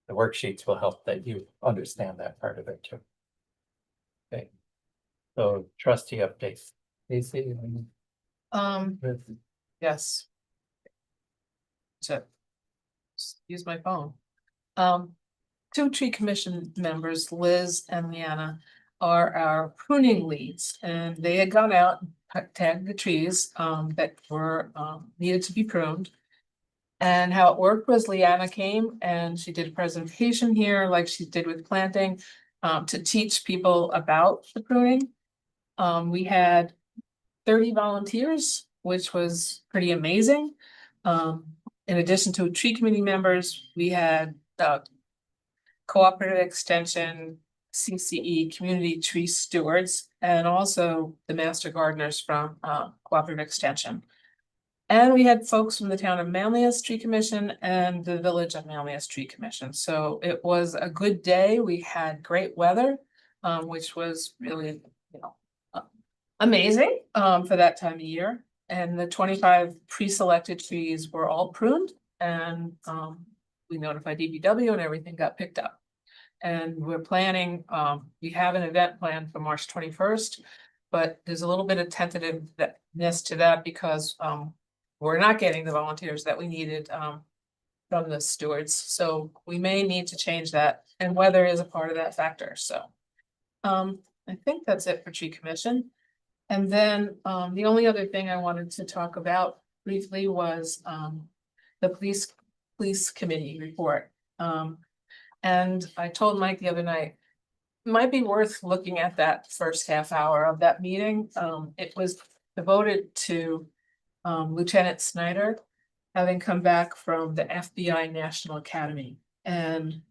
The worksheets will help that you understand that part of it too. Okay. So trustee updates. Casey, Yes. So. just use my phone. Two tree commission members, Liz and Leanna, are our pruning leads, and they had gone out and tagged the trees that were needed to be pruned. And how it worked was Leanna came and she did a presentation here, like she did with planting, to teach people about the pruning. We had 30 volunteers, which was pretty amazing. In addition to tree committee members, we had cooperative extension, CCE, community tree stewards, and also the master gardeners from cooperative extension. And we had folks from the town of Manlius Tree Commission and the village of Manlius Tree Commission. So it was a good day. We had great weather, which was really, amazing for that time of year. And the 25 pre-selected trees were all pruned, and we notified DPW and everything got picked up. And we're planning, we have an event planned for March 21st, but there's a little bit of tentativeness to that because we're not getting the volunteers that we needed from the stewards. So we may need to change that, and weather is a part of that factor. So I think that's it for tree commission. And then the only other thing I wanted to talk about briefly was the police committee report. And I told Mike the other night, it might be worth looking at that first half hour of that meeting. It was devoted to Lieutenant Snyder having come back from the FBI National Academy. And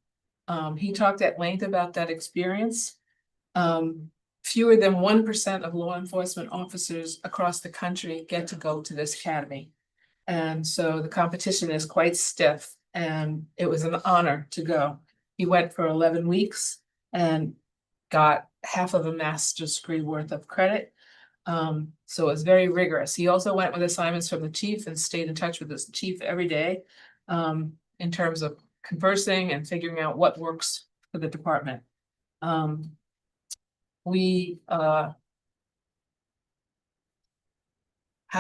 he talked at length about that experience. Fewer than 1% of law enforcement officers across the country get to go to this academy. And so the competition is quite stiff, and it was an honor to go. he went for 11 weeks and got half of a master's degree worth of credit. So it was very rigorous. He also went with assignments from the chief and stayed in touch with his chief every day. In terms of conversing and figuring out what works for the department. We, how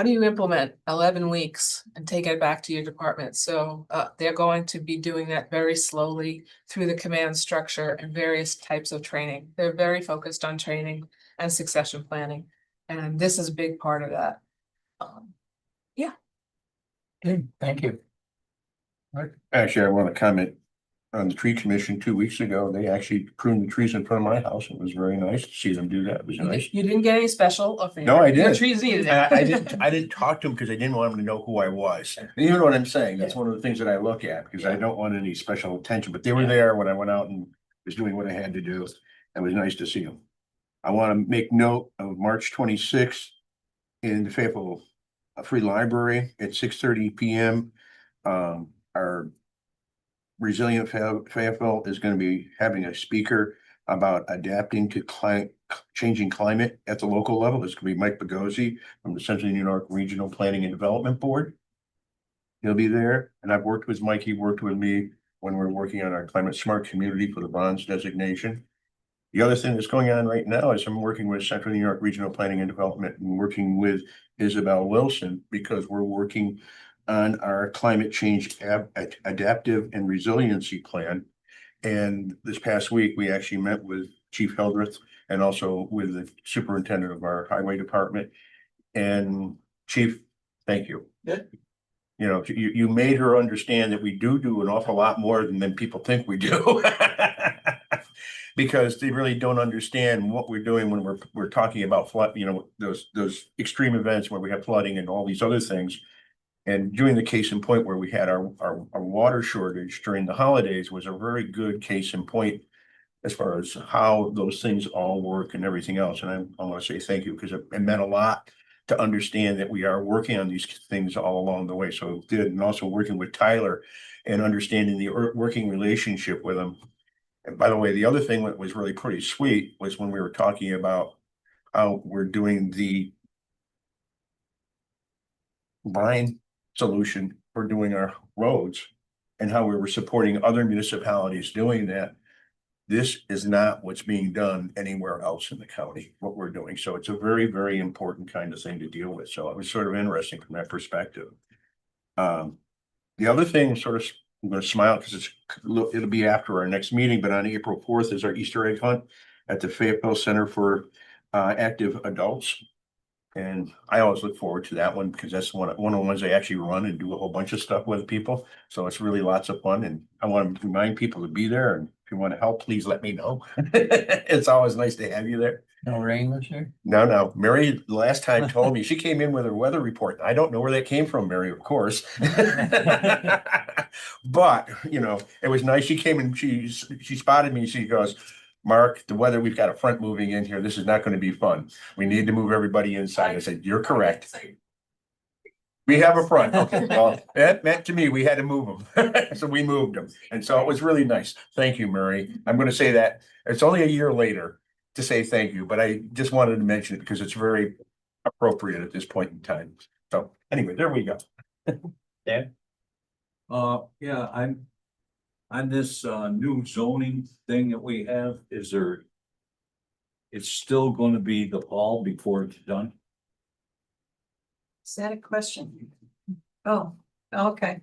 do you implement 11 weeks and take it back to your department? So they're going to be doing that very slowly through the command structure and various types of training. They're very focused on training and succession planning. And this is a big part of that. Okay, thank you. Actually, I want to comment on the tree commission 2 weeks ago. They actually pruned the trees in front of my house. It was very nice to see them do that. It was nice. You didn't get any special or favor. No, I Your did. trees needed I it. didn't talk to him because I didn't want him to know who I was. You know what I'm saying? That's one of the things that I look at because I don't want any special attention, but they were there when I went out and was doing what I had to do. It was nice to see them. I want to make note of March 26th in the Fayetteville Free Library at 6:30 p.m. Our Resilient Fayetteville is going to be having a speaker about adapting to changing climate at the local level. It's going to be Mike Bogozzi from the Central New York Regional Planning and Development Board. He'll be there, and I've worked with Mike. He worked with me when we were working on our climate smart community for the bronze designation. The other thing that's going on right now is I'm working with Central New York Regional Planning and Development and working with Isabel Wilson because we're working on our climate change adaptive and resiliency plan. And this past week, we actually met with Chief Hildreth and also with the superintendent of our highway department. And Chief, thank you. Yeah. You know, you made her understand that we do an awful lot more than people think we do. Because they really don't understand what we're doing when we're talking about flood, you know, those extreme events where we have flooding and all these other things. And doing the case in point where we had our water shortage during the holidays was a very good case in point as far as how those things all work and everything else. And I want to say thank you because it meant a lot to understand that we are working on these things all along the way. So it did, and also working with Tyler and understanding the working relationship with him. And by the way, the other thing that was really pretty sweet was when we were talking about how we're doing the brine solution for doing our roads and how we were supporting other municipalities doing that. This is not what's being done anywhere else in the county, what we're doing. So it's a very, very important kind of thing to deal with. So it was sort of interesting from that perspective. The other thing sort of, I'm going to smile because it'll be after our next meeting, but on April 4th is our Easter egg hunt at the Fayetteville Center for Active Adults. And I always look forward to that one because that's one of the ones they actually run and do a whole bunch of stuff with people. So it's really lots of fun. And I want to remind people to be there. And if you want to help, please let me know. It's always nice to have you there. No rain this year? No. Mary last time told me she came in with her weather report. I don't know where that came from, Mary, of course. But, you know, it was nice. She came and she spotted me. She goes, Mark, the weather, we've got a front moving in here. This is not going to be fun. We need to move everybody inside. I said, you're correct. We have a front. Okay, well, that meant to me, we had to move them. So we moved them. And so it was really nice. Thank you, Murray. I'm going to say that it's only a year later to say thank you, but I just wanted to mention it because it's very appropriate at this point in time. So anyway, there we go. Yeah. Yeah, I'm on this new zoning thing that we have, it's still gonna be the fall before it's done? Is that a question? Oh, okay.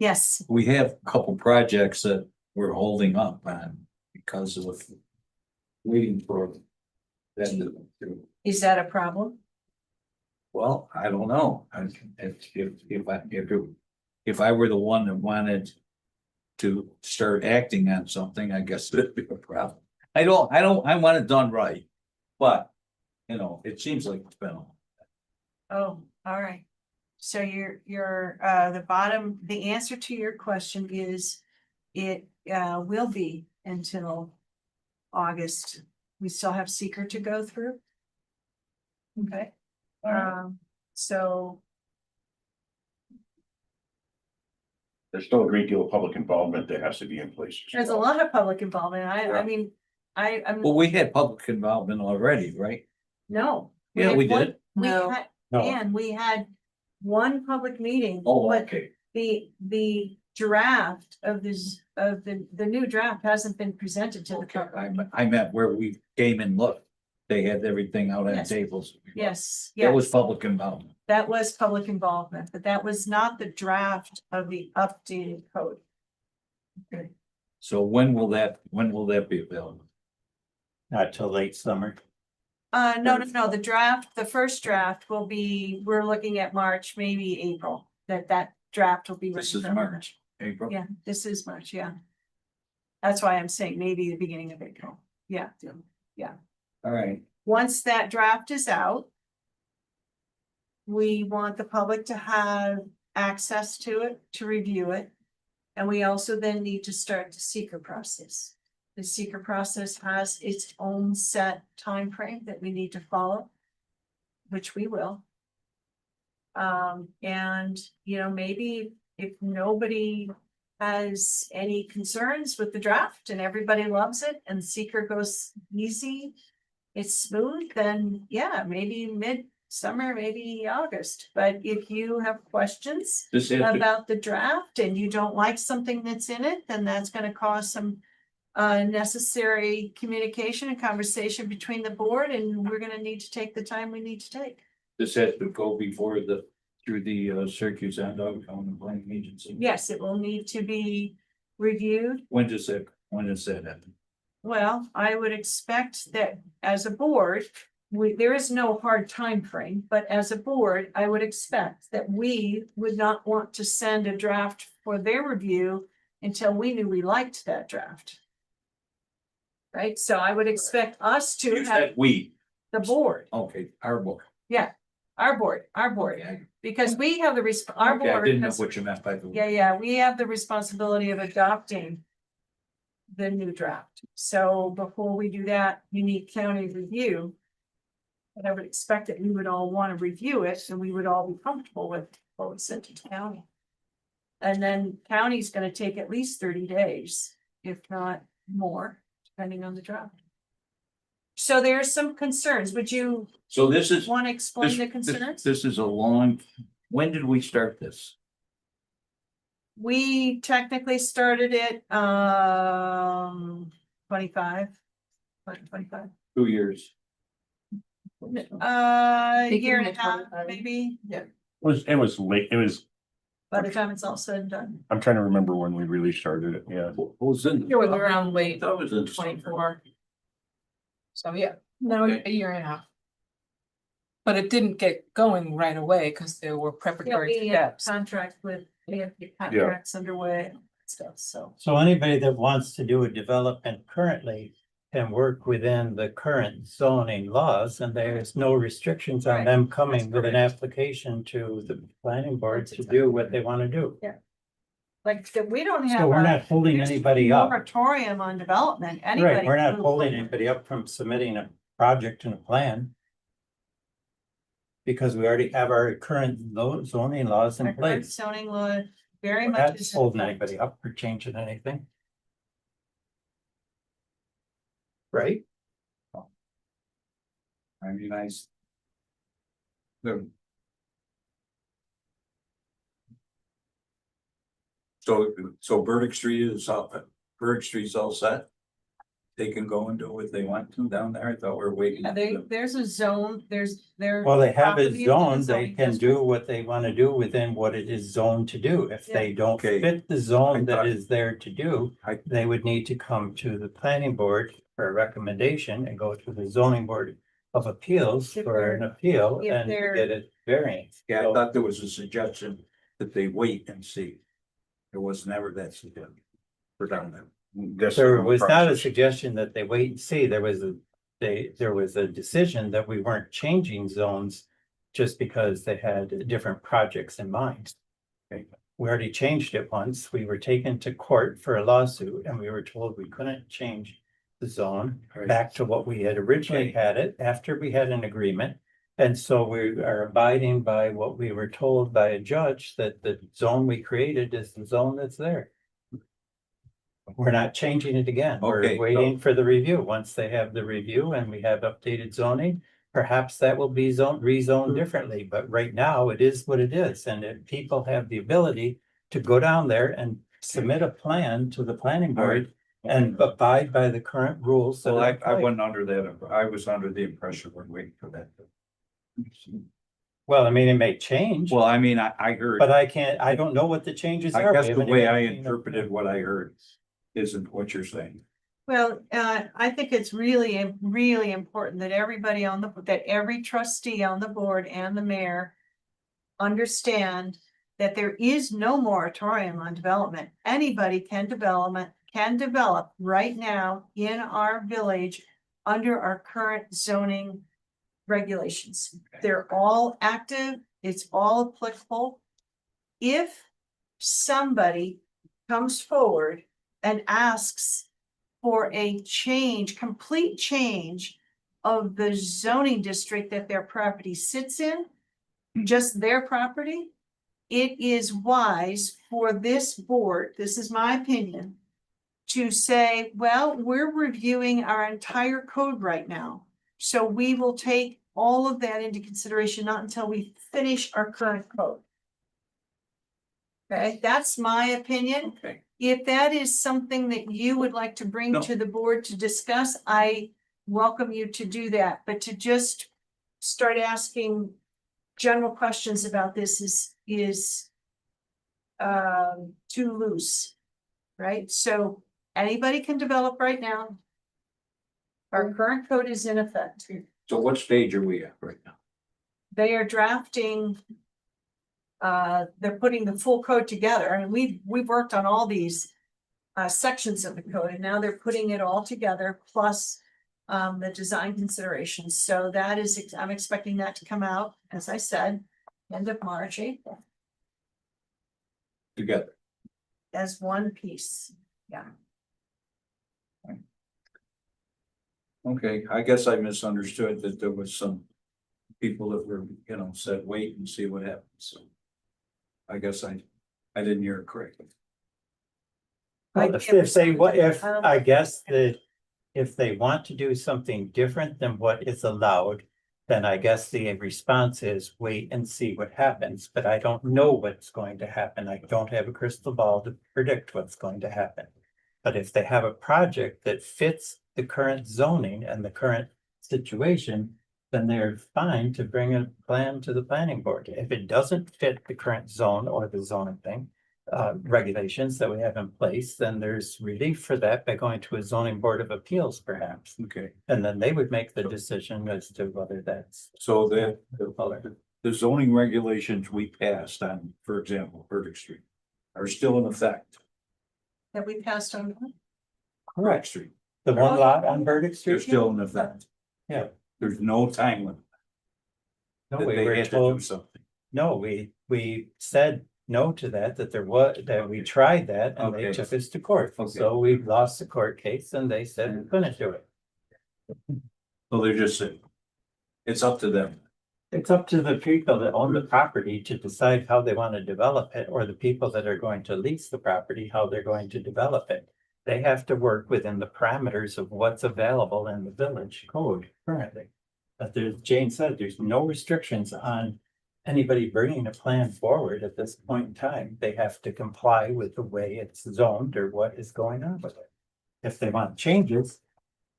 Yes, We have a couple projects that we're holding up on because of waiting for them to. Is that a problem? Well, I don't know. If I were the one that wanted to start acting on something, I guess it'd be a problem. I want it done right, but, you know, it seems like it's been. oh, all right. So you're, the answer to your question is it will be until August. We still have seeker to go through. Okay. So There's still a great deal of public involvement that has to be in place. as There's a well. lot of public involvement. I Yeah. mean, I'm, Well, we had public involvement already, right? no. Yeah, had we one- did. We No. had, No. and we had one public meeting. Oh, but okay. the draft of this, of the new draft hasn't been presented to the Okay, public. I meant where we came and looked. They had everything out on Yes. tables. Yes, That was yes, public involvement. that was public involvement, but that was not the draft of the updated code. So when will that be available? Not till late summer. No, the draft, the first draft will be, we're looking at March, maybe April, that draft will be. This ready is for March, April? Yeah, this is March, yeah. That's why I'm saying maybe the beginning of April, yeah. All right. Once that draft is out, we want the public to have access to it, to review it. And we also then need to start the seeker process. The seeker process has its own set time frame that we need to follow, which we will. And, you know, maybe if nobody has any concerns with the draft and everybody loves it and seeker goes easy, it's smooth, then yeah, maybe mid-summer, maybe August. But if you have questions This has to, about the draft and you don't like something that's in it, then that's gonna cause some necessary communication and conversation between the board, and we're gonna need to take the time we need to take. this has to go before through the Syracuse and County Planning Agency. Yes, it will need to be reviewed. When does that happen? Well, I would expect that as a board, there is no hard time frame, but as a board, I would expect that we would not want to send a draft for their review until we knew we liked that draft. Right, so I would expect us to You have said we, the board, okay, our board. our board, Okay. because we have the our Okay, I board. didn't know has- what you meant by the. Yeah, we have the responsibility of adopting the new draft. So before we do that, you need county review. And I would expect that we would all want to review it, and we would all be comfortable with what we sent to county. And then county's gonna take at least 30 days, if not more, depending on the draft. So there are some concerns. Would you So this is. want to explain the This concerns? this is a long, when did we start this? We technically started it, 25. 25. 2 years. Year and a half, maybe, It was late, by the time it's all said and done. I'm trying to remember when we really started it, yeah. Who's in? It was around late That was in. 24. So yeah, no, Okay. a year and a half. But it didn't get going right away because there were Yeah, preparatory we had steps. contract with, we have contracts underway and stuff, so. So anybody that wants to do a development currently can work within the current zoning laws, and there's no restrictions on Right, them coming that's with an correct. application to the planning board That's to do what they want to do. Like, we don't have. So we're a- not holding there's anybody up. Moratorium on development, Right, anybody. we're can not move holding forward. anybody up from submitting a project and a plan. Because we already have our current zoning laws Our in current place. zoning law very We're much. not is in holding effect. anybody up for changing anything. Right? I mean, the. So Burdick Street is all, Burdick Street's all set? They can go and do what they want to down there. I thought we were waiting. There's a zone, there. Well, they have it property within the zoned, they zoning can district. do what they want to do within what it is zoned to do. If they don't Okay. fit the zone I thought- that is there to do, I- they would need to come to the planning board for a recommendation and go to the zoning board of appeals If for an appeal if and they're- get it variance. Yeah, I So- thought there was a suggestion that they wait and see. There was never that suggestion. For down there. That's There the was not a process. suggestion that they wait and see. There was a decision that we weren't changing zones just because they had different projects in mind. Okay, we already changed it once. We were taken to court for a lawsuit and we were told we couldn't change the zone Right. back to what we had originally Okay. had it after we had an agreement. And so we are abiding by what we were told by a judge, that the zone we created is the zone that's there. We're not changing it again. We're Okay, so- waiting for the review. Once they have the review and we have updated zoning, perhaps that will be rezoned differently, but right now it is what it is. And if people have the ability to go down there and submit a plan to the planning board and abide by the current rules. that Well, are I in place. wasn't under that, I was under the impression we're waiting for that. Well, I mean, it may change, Well, I mean, I heard, but I don't know what the changes are. I guess We the haven't way even I seen them. interpreted what I heard isn't what you're saying. Well, I think it's really, really important that everybody that every trustee on the board and the mayor understand that there is no moratorium on development. Anybody can develop right now in our village under our current zoning regulations. They're all active, it's all applicable. If somebody comes forward and asks for a complete change of the zoning district that their property sits in, just their property, it is wise for this board, this is my opinion, to say, well, we're reviewing our entire code right now. So we will take all of that into consideration, not until we finish our current code. Okay, that's my opinion. Okay. If that is something that you would like to bring No. to the board to discuss, I welcome you to do that, but to just start asking general questions about this is too loose, right? So anybody can develop right now. Our current code is in effect. So what stage are we at right now? They are drafting. They're putting the full code together. I mean, we've worked on all these sections of the code, and now they're putting it all together, plus the design considerations. So that is, I'm expecting that to come out, as I said, end of March, April, Together. as one piece. Okay, I guess I misunderstood that there was some people that were, said, wait and see what happens, so. I guess I didn't hear it correctly. Well, I guess that if they want to do something different than what is allowed, then I guess the response is wait and see what happens, but I don't know what's going to happen. I don't have a crystal ball to predict what's going to happen. But if they have a project that fits the current zoning and the current situation, then they're fine to bring a plan to the planning board. If it doesn't fit the current zone or the zoning thing, regulations that we have in place, then there's relief for that by going to a zoning board of appeals perhaps. Okay, And then they would make the decision as to whether that's. so the zoning regulations we passed on, for example, Burdick Street, are still in effect. That we passed on. Burdick Street, The one lot on Burdick they're Street? still in effect. Yeah. There's no time limit. No, that we they were had to do told, something. no, we said no to that there was, that we tried that and they Okay. took us to court. Okay. So we lost the court case and they said we couldn't do it. So they're just saying, it's up to them. It's up to the people that own the property to decide how they want to develop it, or the people that are going to lease the property, how they're going to develop it. They have to work within the parameters of what's available in the village code currently. But there's, Jane said, there's no restrictions on anybody bringing a plan forward at this point in time. They have to comply with the way it's zoned or what is going on with it. If they want changes,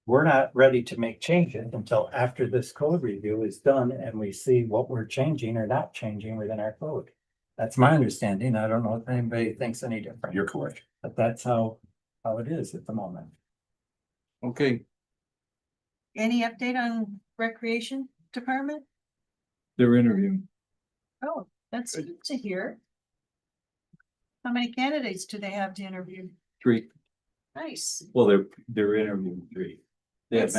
we're not ready to make changes until after this code review is done and we see what we're changing or not changing within our code. That's my understanding. I don't know if anybody thinks any different. You're correct. But that's how it is at the moment. Okay, Any update on recreation department? they're interviewing. Oh, that's good to hear. How many candidates do they have to interview? 3. Nice. Well, they're interviewing 3. They have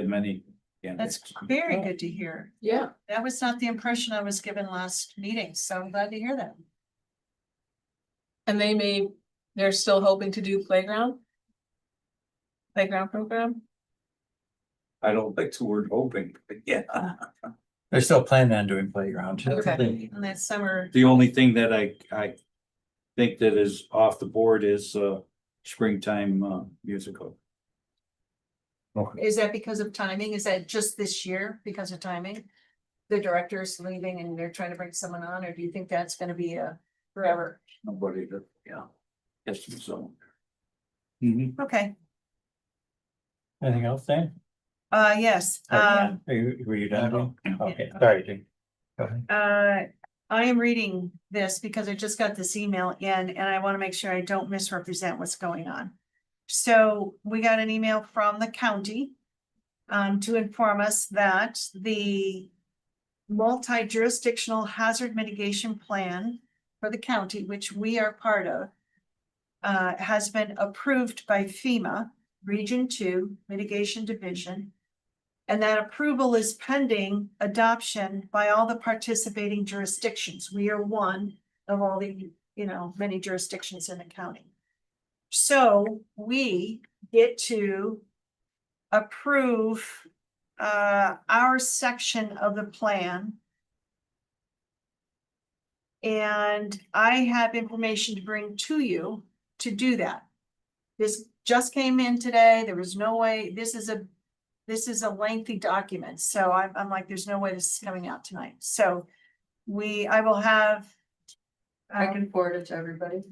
many That's candidates. very good to hear. Yeah. That was not the impression I was given last meeting, so I'm glad to hear that. And they're still hoping to do playground program. I don't like the word hoping, but yeah. They're still planning on doing playground. Okay. And that summer, The only thing that I think that is off the board is springtime musical. Is that because of timing? Is that just this year because of timing? The director's leaving and they're trying to bring someone on, or do you think that's gonna be a forever? Nobody that, yeah. Yes, so. Okay, Anything else, Dan? yes, Were you done? No. Jane? Okay, sorry, Jane. Go ahead. I am reading this because I just got this email in and I want to make sure I don't misrepresent what's going on. So we got an email from the county to inform us that the multi-jurisdictional hazard mitigation plan for the county, which we are part of, has been approved by FEMA Region 2 Mitigation Division. And that approval is pending adoption by all the participating jurisdictions. We are one of all the, many jurisdictions in the county. So we get to approve our section of the plan. And I have information to bring to you to do that. This just came in today. There was no way, this is a lengthy document. So I'm like, there's no way this is coming out tonight. So I will have. I can forward it to everybody.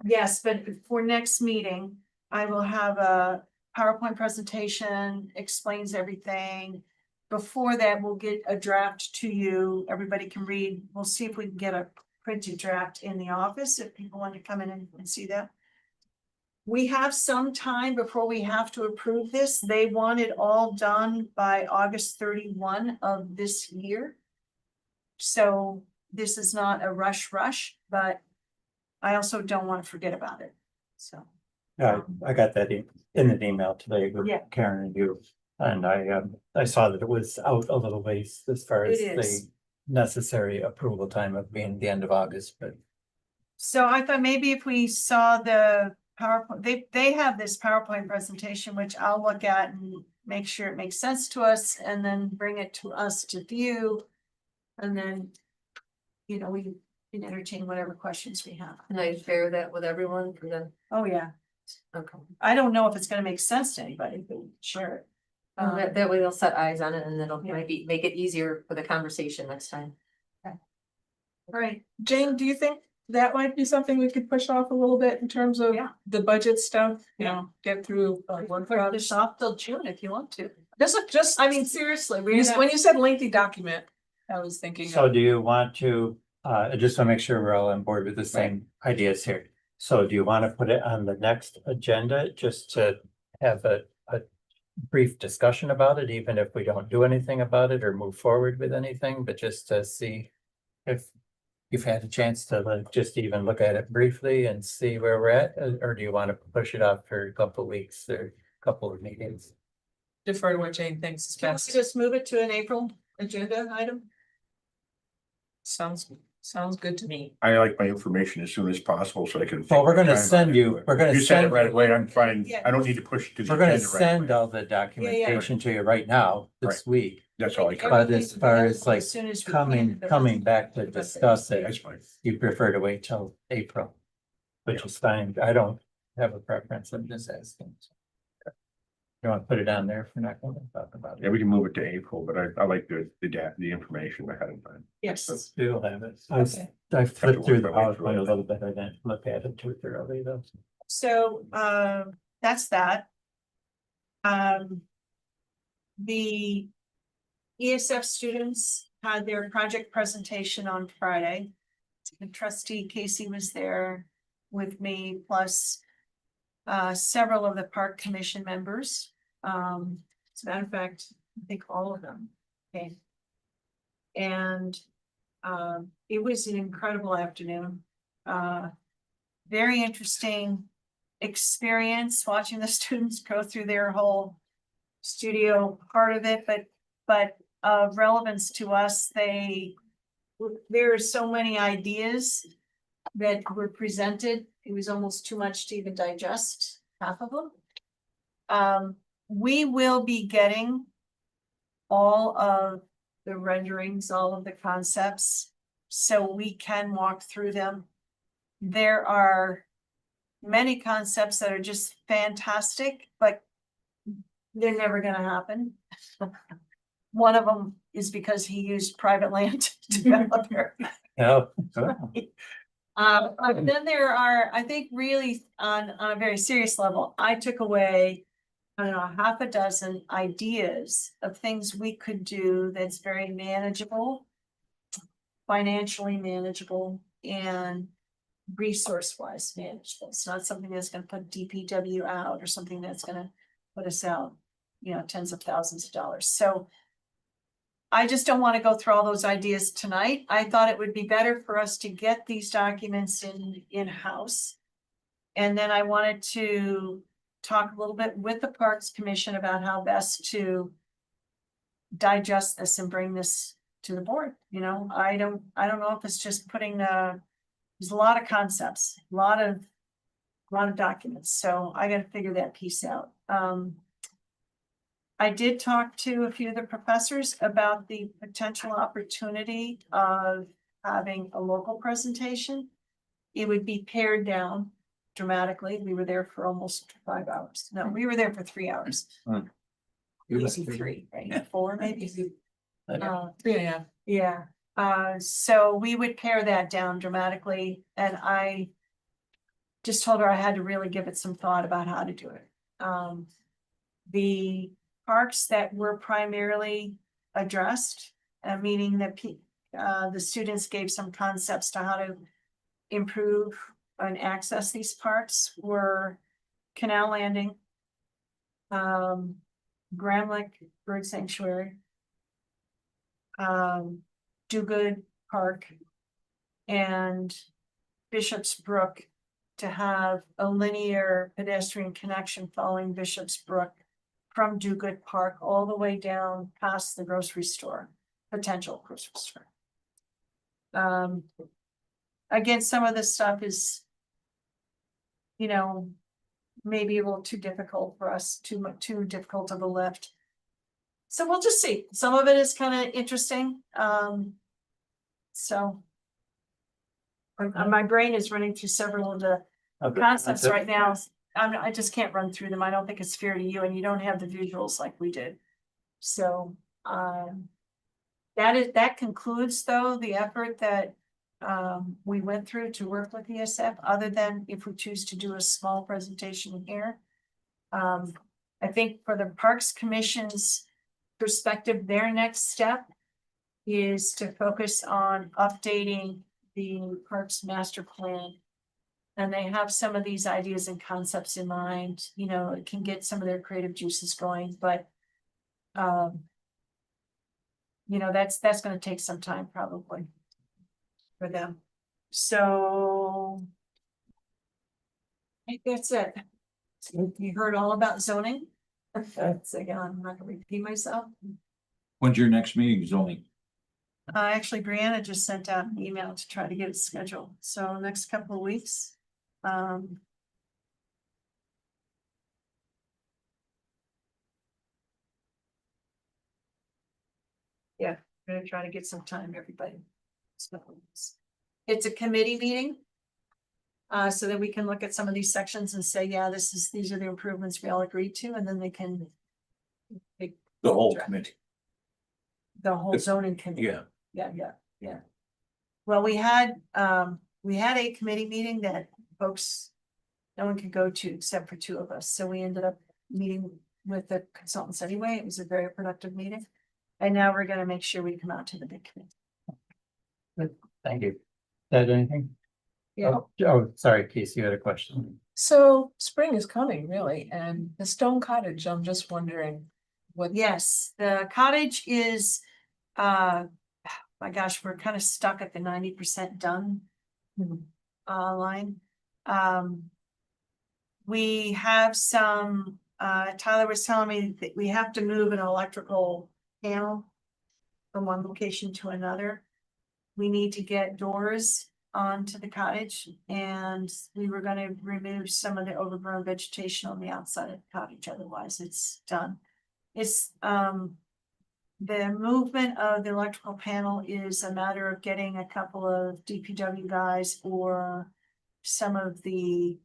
Yes, but for next meeting, I will have a PowerPoint presentation, explains everything. Before that, we'll get a draft to you. Everybody can read. We'll see if we can get a printed draft in the office if people want to come in and see that. We have some time before we have to approve this. They want it all done by August 31 of this year. So this is not a rush, but I also don't want to forget about it. So. I got that in an email today with Yeah. Karen and you, and I saw that it was out a little ways as far as It the is. necessary approval time of being the end of August, but So I thought maybe if we saw the PowerPoint, they have this PowerPoint presentation, which I'll look at and make sure it makes sense to us and then bring it to us to view. And then, we can entertain whatever questions we have. And I share that with everyone and then, Oh, yeah. okay. I don't know if it's gonna make sense to anybody, but sure. That way they'll set eyes on it and it'll Yeah. maybe make it easier for the conversation next time. All right. Jane, do you think that might be something we could push off a little bit in terms of Yeah. the budget stuff, Yeah. get through one Put this off till June if you want to. Just, I mean, seriously, when you said lengthy document, I was thinking. so do you want to, I just want to make sure we're all on board with the same ideas here. So do you want to put it on the next agenda just to have a brief discussion about it, even if we don't do anything about it or move forward with anything, but just to see if you've had a chance to just even look at it briefly and see where we're at, or do you want to push it off for a couple of weeks or a couple of meetings? Defer to what Jane thinks is Can we best. just move it to an April agenda item? Sounds good to me. I like my information as soon as possible so I can. Well, we're take my gonna time on send it. you, we're gonna You said it send, right away, I'm fine. Yeah. I don't need to push it to the we're gonna agenda right send away. all the documentation to you right now, this week. That's all I can. But as far as like As soon as we coming can. back to discuss it, That's fine. you prefer to wait till April, which is fine. I don't have a preference. I'm just asking. You want to put it on there if we're not going to talk about Yeah, it? we can move it to April, but I like the information ahead of time. Yes. We'll have it. Okay. I flipped through the work my way through PowerPoint a it. little bit. I didn't look at it too thoroughly though. So, that's that. The ESF students had their project presentation on Friday. The trustee Casey was there with me, plus several of the park commission members. As a matter of fact, I think all of them came. And it was an incredible afternoon. Very interesting experience watching the students go through their whole studio part of it, but of relevance to us, there are so many ideas that were presented. It was almost too much to even digest half of them. We will be getting all of the renderings, all of the concepts, so we can walk through them. There are many concepts that are just fantastic, but they're never gonna happen. One of them is because he used private land to develop it. Yeah. But then there are, I think really on a very serious level, I took away, I don't know, half a dozen ideas of things we could do that's very manageable, financially manageable, and resource-wise manageable. It's not something that's gonna put DPW out or something that's gonna put us out, tens of thousands of dollars. So I just don't want to go through all those ideas tonight. I thought it would be better for us to get these documents in-house. And then I wanted to talk a little bit with the Parks Commission about how best to digest this and bring this to the board. I don't know if it's just putting there's a lot of concepts, a lot of documents, so I gotta figure that piece out. I did talk to a few of the professors about the potential opportunity of having a local presentation. It would be pared down dramatically. We were there for almost 5 hours. No, we were there for 3 hours. Easy 3, right? 4 maybe. 3 AM. Yeah, so we would pare that down dramatically, and I just told her I had to really give it some thought about how to do it. The parks that were primarily addressed, meaning that the students gave some concepts to how to improve and access these parks, were Canal Landing, Gramlich Bird Sanctuary, Do Good Park, and Bishop's Brook, to have a linear pedestrian connection following Bishop's Brook from Do Good Park all the way down past the grocery store, potential grocery store. Again, some of this stuff is, maybe a little too difficult for us, too difficult of a lift. So we'll just see. Some of it is kind of interesting. So my brain is running through several of the concepts right now. I just can't run through them. I don't think it's fair to you, and you don't have the visuals like we did. So, that concludes though the effort that we went through to work with ESF, other than if we choose to do a small presentation here. I think for the Parks Commission's perspective, their next step is to focus on updating the Parks Master Plan. And they have some of these ideas and concepts in mind, it can get some of their creative juices going, but that's gonna take some time probably for them. So I think that's it. So you heard all about zoning. That's again, I'm not gonna repeat myself. When's your next meeting, zoning? Actually, Brianna just sent out an email to try to get it scheduled, so next couple of weeks. Yeah, I'm gonna try to get some time, everybody. So it's a committee meeting. So that we can look at some of these sections and say, yeah, these are the improvements we all agreed to, and then they can. The whole committee. The whole zoning committee. Yeah. Yeah. Well, we had a committee meeting that folks, no one could go to except for 2 of us, so we ended up meeting with the consultants anyway. It was a very productive meeting. And now we're gonna make sure we come out to the big committee. Thank you. Said anything? Yeah. Oh, sorry, Casey, you had a question. So spring is coming, really, and the stone cottage, I'm just wondering what. Yes, the cottage is, my gosh, we're kind of stuck at the 90% done. Line. We have some, Tyler was telling me that we have to move an electrical panel from one location to another. We need to get doors onto the cottage, and we were gonna remove some of the overgrown vegetation on the outside of the cottage, otherwise it's done. It's, the movement of the electrical panel is a matter of getting a couple of DPW guys or some of the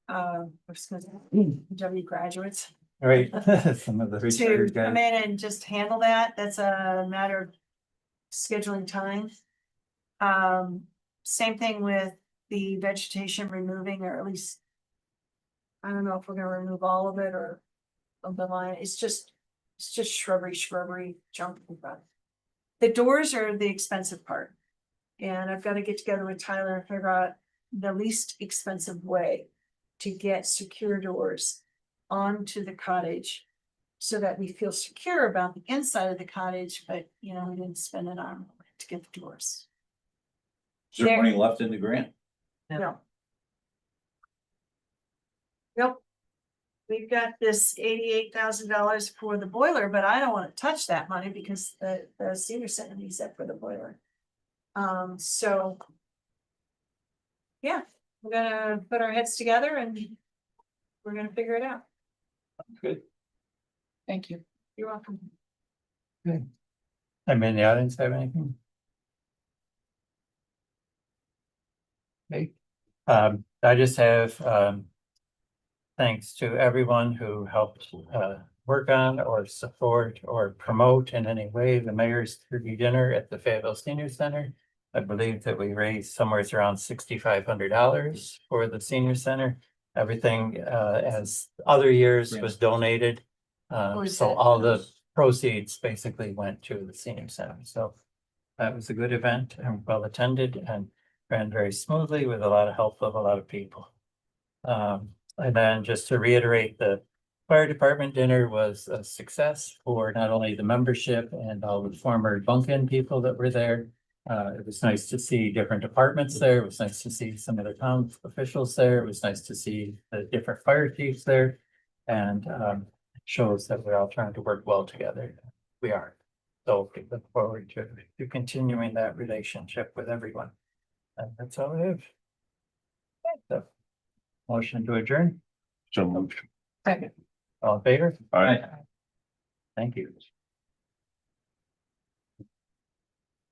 DPW graduates Right, some of the to retired come guys. in and just handle that. That's a matter of scheduling time. Same thing with the vegetation removing, or at least I don't know if we're gonna remove all of it or of the line. It's just shrubbery junk in front. The doors are the expensive part. And I've got to get together with Tyler and figure out the least expensive way to get secure doors onto the cottage so that we feel secure about the inside of the cottage, but we didn't spend an arm to get the doors. Is there money left in the grant? No. Nope. We've got this $88,000 for the boiler, but I don't want to touch that money because the senior center needs that for the boiler. So. Yeah, we're gonna put our heads together and we're gonna figure it out. Good. Thank you. You're welcome. I'm in the audience, have anything? Okay, I just have, thanks to everyone who helped, work on or support or promote in any way the mayor's turkey dinner at the Fayetteville Senior Center. I believe that we raised somewhere around $6,500 for the senior center. Everything, as other years was donated. Was So that- all the proceeds basically went to the senior center. So that was a good event and well attended and ran very smoothly with a lot of help of a lot of people. And then just to reiterate, the fire department dinner was a success for not only the membership and all the former Bunkin people that were there. It was nice to see different departments there. It was nice to see some of the town officials there. It was nice to see the different fire chiefs there. And it shows that we're all trying to work well together. We are. So we look forward to continuing that relationship with everyone. And that's all I have. So, motion to adjourn, So, Second. all in favor? all right. Thank you.